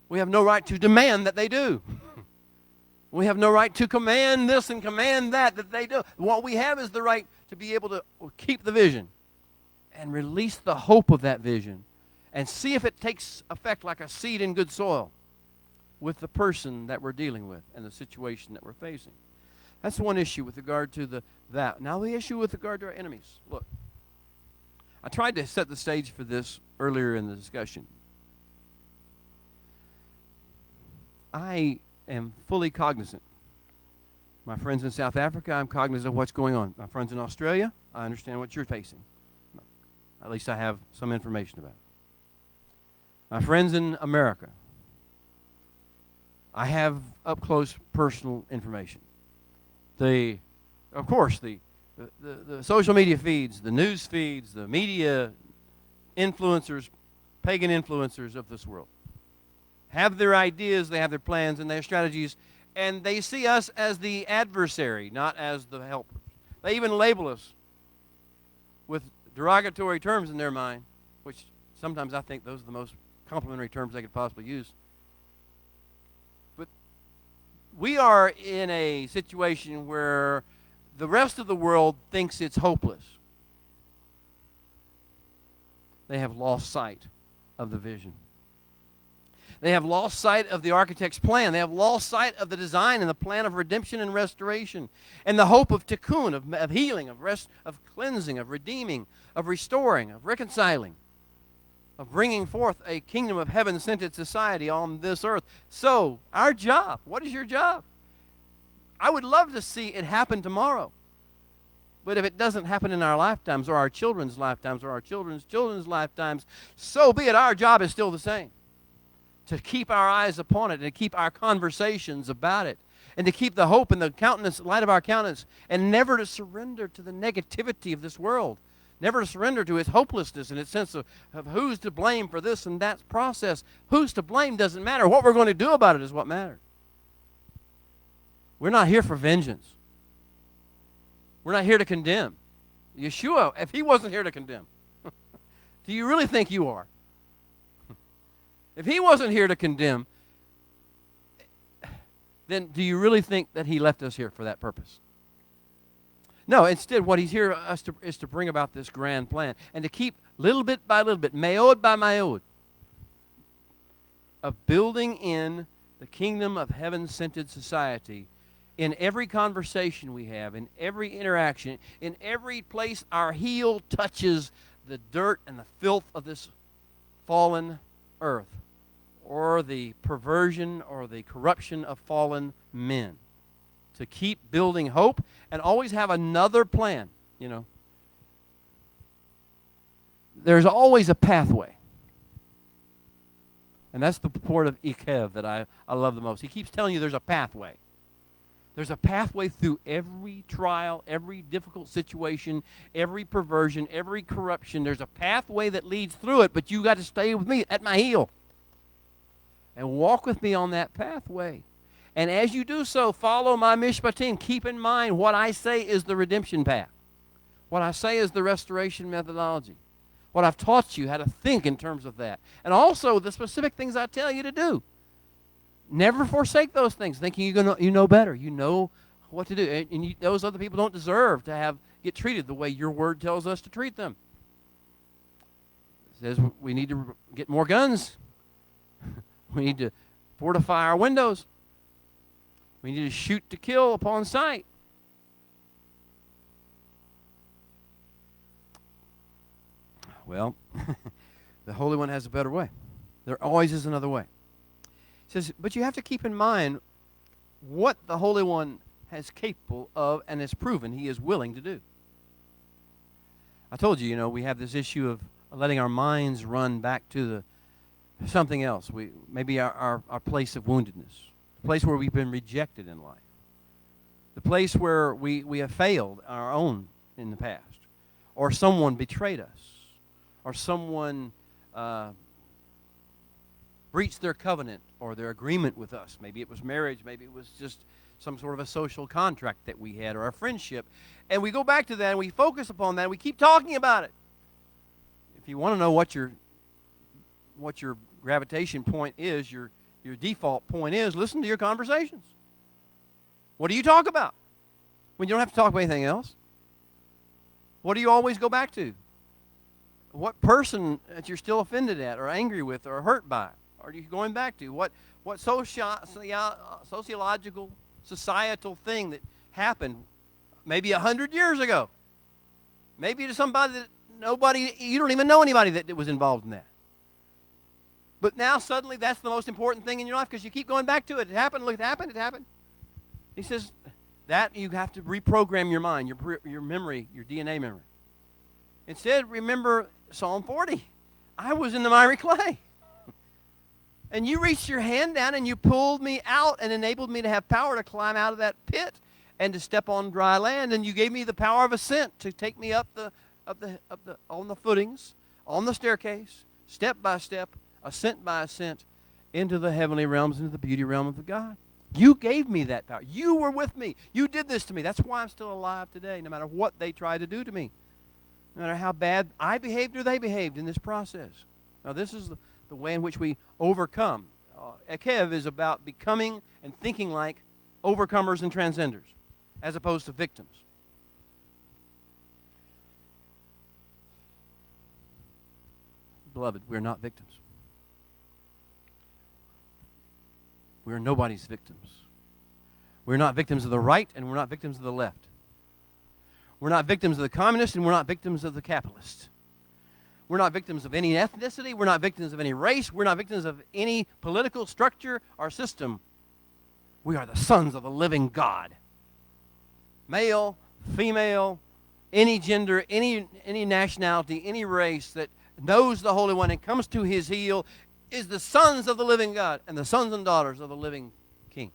We have no right to demand that they do. We have no right to command this and command that they do. What we have is the right to be able to keep the vision and release the hope of that vision and see if it takes effect like a seed in good soil with the person that we're dealing with and the situation that we're facing. That's one issue with regard to that. Now the issue with regard to our enemies. Look, I tried to set the stage for this earlier in the discussion. I am fully cognizant. My friends in South Africa, I'm cognizant of what's going on. My friends in Australia, I understand what you're facing. At least I have some information about it. My friends in America, I have up-close personal information. Of course, the social media feeds, the news feeds, the media influencers, pagan influencers of this world have their ideas, they have their plans and their strategies, and they see us as the adversary, not as the helper. They even label us with derogatory terms in their mind, which sometimes I think those are the most complimentary terms they could possibly use. But we are in a situation where the rest of the world thinks it's hopeless. They have lost sight of the vision. They have lost sight of the architect's plan. They have lost sight of the design and the plan of redemption and restoration and the hope of tikkun, of healing, of cleansing, of redeeming, of restoring, of reconciling, of bringing forth a kingdom of heaven-centered society on this earth. So, our job, what is your job? I would love to see it happen tomorrow. But if it doesn't happen in our lifetimes or our children's lifetimes or our children's children's lifetimes, so be it. Our job is still the same. To keep our eyes upon it and to keep our conversations about it and to keep the hope and the light of our countenance and never to surrender to the negativity of this world, never to surrender to its hopelessness and its sense of who's to blame for this and that process. Who's to blame doesn't matter. What we're going to do about it is what matters. We're not here for vengeance. We're not here to condemn. Yeshua, if he wasn't here to condemn, do you really think you are? If he wasn't here to condemn, then do you really think that he left us here for that purpose? No, instead what he's here is to bring about this grand plan and to keep little bit by little bit, mayod by mayod, of building in the kingdom of heaven-centered society in every conversation we have, in every interaction, in every place our heel touches the dirt and the filth of this fallen earth, or the perversion or the corruption of fallen men. To keep building hope and always have another plan, you know. There's always a pathway. And that's the purport of Ekev that I love the most. He keeps telling you there's a pathway. There's a pathway through every trial, every difficult situation, every perversion, every corruption. There's a pathway that leads through it, but you got to stay with me at my heel and walk with me on that pathway. And as you do so, follow my mishpatim. Keep in mind what I say is the redemption path. What I say is the restoration methodology. What I've taught you how to think in terms of that. And also the specific things I tell you to do. Never forsake those things, thinking you know better. You know what to do. And those other people don't deserve to get treated the way your word tells us to treat them. It says we need to get more guns. We need to fortify our windows. We need to shoot to kill upon sight. Well, the Holy One has a better way. There always is another way. It says, but you have to keep in mind what the Holy One is capable of and has proven He is willing to do. I told you, we have this issue of letting our minds run back to something else. Maybe our place of woundedness, the place where we've been rejected in life, the place where we have failed our own in the past, or someone betrayed us, or someone breached their covenant or their agreement with us. Maybe it was marriage, maybe it was just some sort of a social contract that we had, or a friendship. And we go back to that and we focus upon that and we keep talking about it. If you want to know what your gravitation point is, your default point is, listen to your conversations. What do you talk about when you don't have to talk about anything else? What do you always go back to? What person that you're still offended at or angry with or hurt by are you going back to? What sociological, societal thing that happened maybe 100 years ago? Maybe to somebody that you don't even know anybody that was involved in that. But now suddenly that's the most important thing in your life because you keep going back to it. It happened, look, it happened. He says that you have to reprogram your mind, your memory, your DNA memory. Instead, remember Psalm 40. I was in the miry clay. And you reached your hand down and you pulled me out and enabled me to have power to climb out of that pit and to step on dry land. And you gave me the power of ascent to take me up on the footings, on the staircase, step by step, ascent by ascent, into the heavenly realms, into the beauty realm of the God. You gave me that power. You were with me. You did this to me. That's why I'm still alive today, no matter what they try to do to me. No matter how bad I behaved or they behaved in this process. Now, this is the way in which we overcome. Ekev is about becoming and thinking like overcomers and transcenders, as opposed to victims. Beloved, we're not victims. We're nobody's victims. We're not victims of the right, and we're not victims of the left. We're not victims of the communist, and we're not victims of the capitalist. We're not victims of any ethnicity. We're not victims of any race. We're not victims of any political structure or system. We are the sons of the living God. Male, female, any gender, any nationality, any race that knows the Holy One and comes to His heel is the sons of the living God and the sons and daughters of the living King.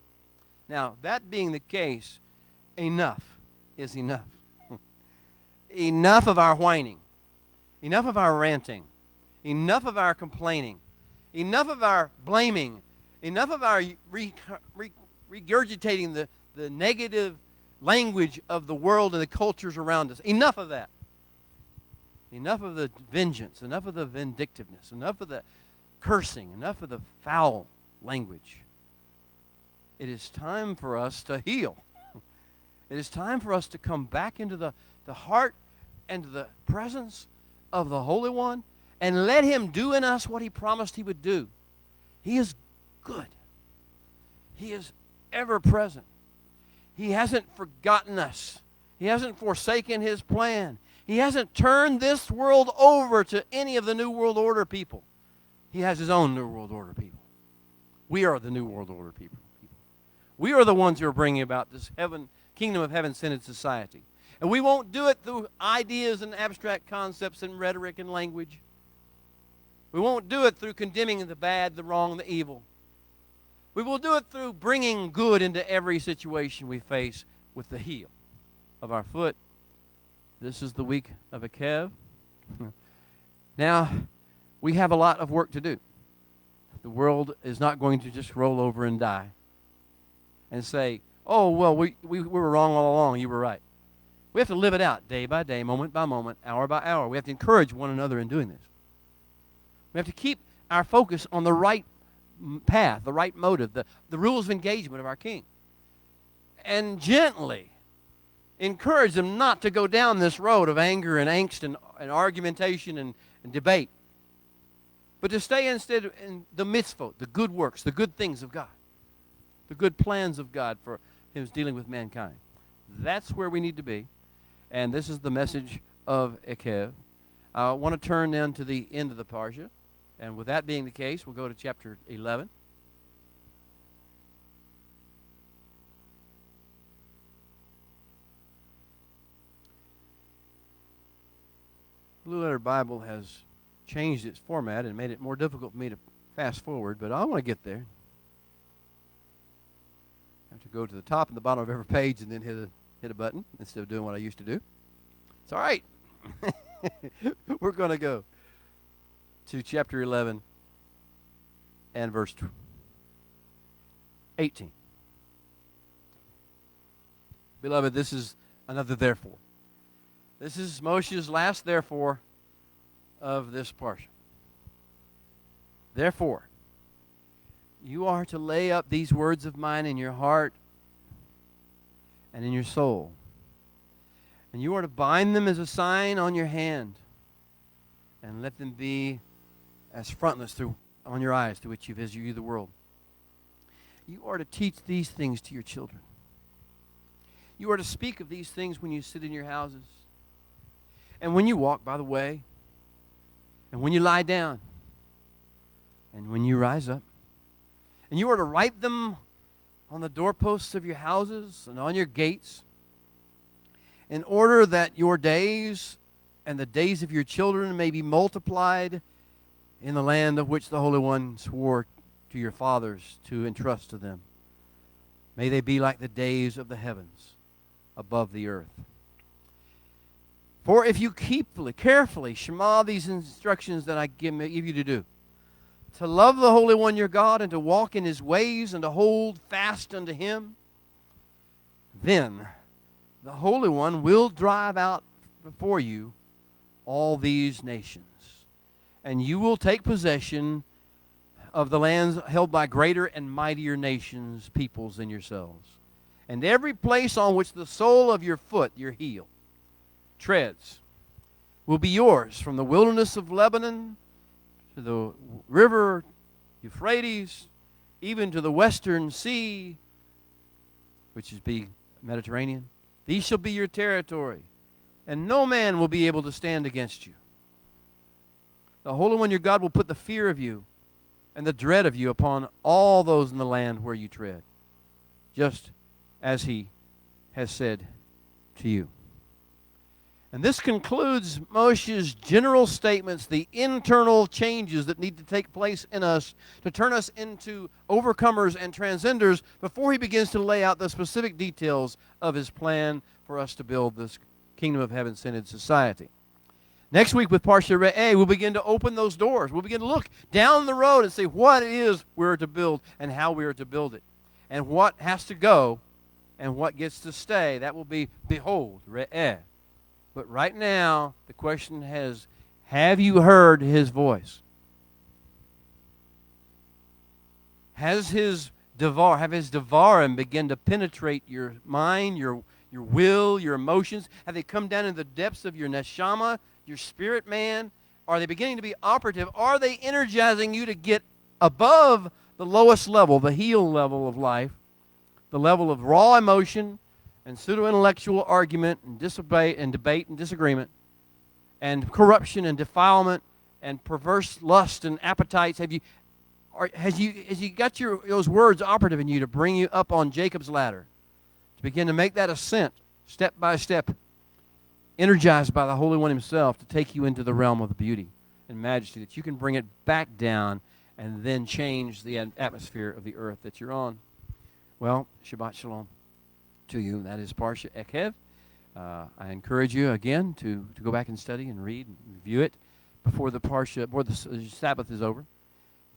Now, that being the case, enough is enough. Enough of our whining. Enough of our ranting. Enough of our complaining. Enough of our blaming. Enough of our regurgitating the negative language of the world and the cultures around us. Enough of that. Enough of the vengeance. Enough of the vindictiveness. Enough of the cursing. Enough of the foul language. It is time for us to heal. It is time for us to come back into the heart and to the presence of the Holy One and let Him do in us what He promised He would do. He is good. He is ever present. He hasn't forgotten us. He hasn't forsaken His plan. He hasn't turned this world over to any of the New World Order people. He has His own New World Order people. We are the New World Order people. We are the ones who are bringing about this kingdom of heaven-centered society. And we won't do it through ideas and abstract concepts and rhetoric and language. We won't do it through condemning the bad, the wrong, the evil. We will do it through bringing good into every situation we face with the heel of our foot. This is the week of Ekev. Now, we have a lot of work to do. The world is not going to just roll over and die. and say, oh, well, we were wrong all along. You were right. We have to live it out day by day, moment by moment, hour by hour. We have to encourage one another in doing this. We have to keep our focus on the right path, the right motive, the rules of engagement of our King. And gently encourage them not to go down this road of anger and angst and argumentation and debate, but to stay instead in the mitzvot, the good works, the good things of God, the good plans of God for His dealing with mankind. That's where we need to be. And this is the message of Ekev. I want to turn then to the end of the parsha. And with that being the case, we'll go to chapter 11. Blue Letter Bible has changed its format and made it more difficult for me to fast forward, but I want to get there. I have to go to the top and the bottom of every page and then hit a button instead of doing what I used to do. It's all right. We're going to go to chapter 11 and verse 18. Beloved, this is another therefore. This is Moshe's last therefore of this parsha. Therefore, you are to lay up these words of mine in your heart and in your soul. And you are to bind them as a sign on your hand, and let them be as frontlets on your eyes to which you view the world. You are to teach these things to your children. You are to speak of these things when you sit in your houses, and when you walk by the way, and when you lie down, and when you rise up. And you are to write them on the doorposts of your houses and on your gates, in order that your days and the days of your children may be multiplied in the land of which the Holy One swore to your fathers to entrust to them. May they be like the days of the heavens above the earth. For if you carefully shema these instructions that I give you to do, to love the Holy One your God, and to walk in His ways, and to hold fast unto Him, then the Holy One will drive out before you all these nations, and you will take possession of the lands held by greater and mightier nations, peoples than yourselves. And every place on which the sole of your foot, your heel, treads, will be yours, from the wilderness of Lebanon to the river Euphrates, even to the western sea, which is the Mediterranean. These shall be your territory, and no man will be able to stand against you. The Holy One your God will put the fear of you and the dread of you upon all those in the land where you tread, just as He has said to you. And this concludes Moshe's general statements, the internal changes that need to take place in us to turn us into overcomers and transcenders, before he begins to lay out the specific details of his plan for us to build this kingdom of heaven-centered society. Next week with Parsha Re'eh, we'll begin to open those doors. We'll begin to look down the road and see what it is we're to build and how we are to build it, and what has to go and what gets to stay. That will be, behold, Re'eh. But right now, the question is, have you heard His voice? Has His Devarim begin to penetrate your mind, your will, your emotions? Have they come down in the depths of your neshama, your spirit man? Are they beginning to be operative? Are they energizing you to get above the lowest level, the heel level of life, the level of raw emotion and pseudo-intellectual argument and debate and disagreement and corruption and defilement and perverse lust and appetites? Has you got those words operative in you to bring you up on Jacob's ladder, to begin to make that ascent step by step, energized by the Holy One Himself, to take you into the realm of the beauty and majesty, that you can bring it back down and then change the atmosphere of the earth that you're on? Well, Shabbat Shalom to you. That is Parsha Ekev. I encourage you again to go back and study and read and review it before the Sabbath is over.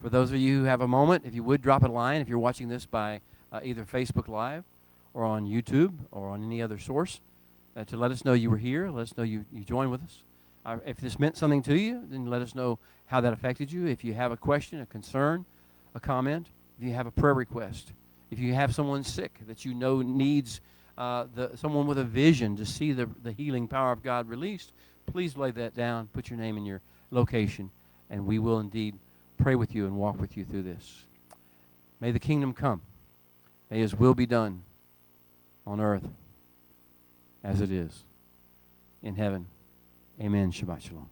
For those of you who have a moment, if you would drop a line, if you're watching this by either Facebook Live or on YouTube or on any other source to let us know you were here. Let us know you joined with us. If this meant something to you, then let us know how that affected you. If you have a question, a concern, a comment, if you have a prayer request, if you have someone sick that you know needs someone with a vision to see the healing power of God released, please lay that down, put your name and your location, and we will indeed pray with you and walk with you through this. May the kingdom come. May His will be done on earth as it is in heaven. Amen. Shabbat shalom.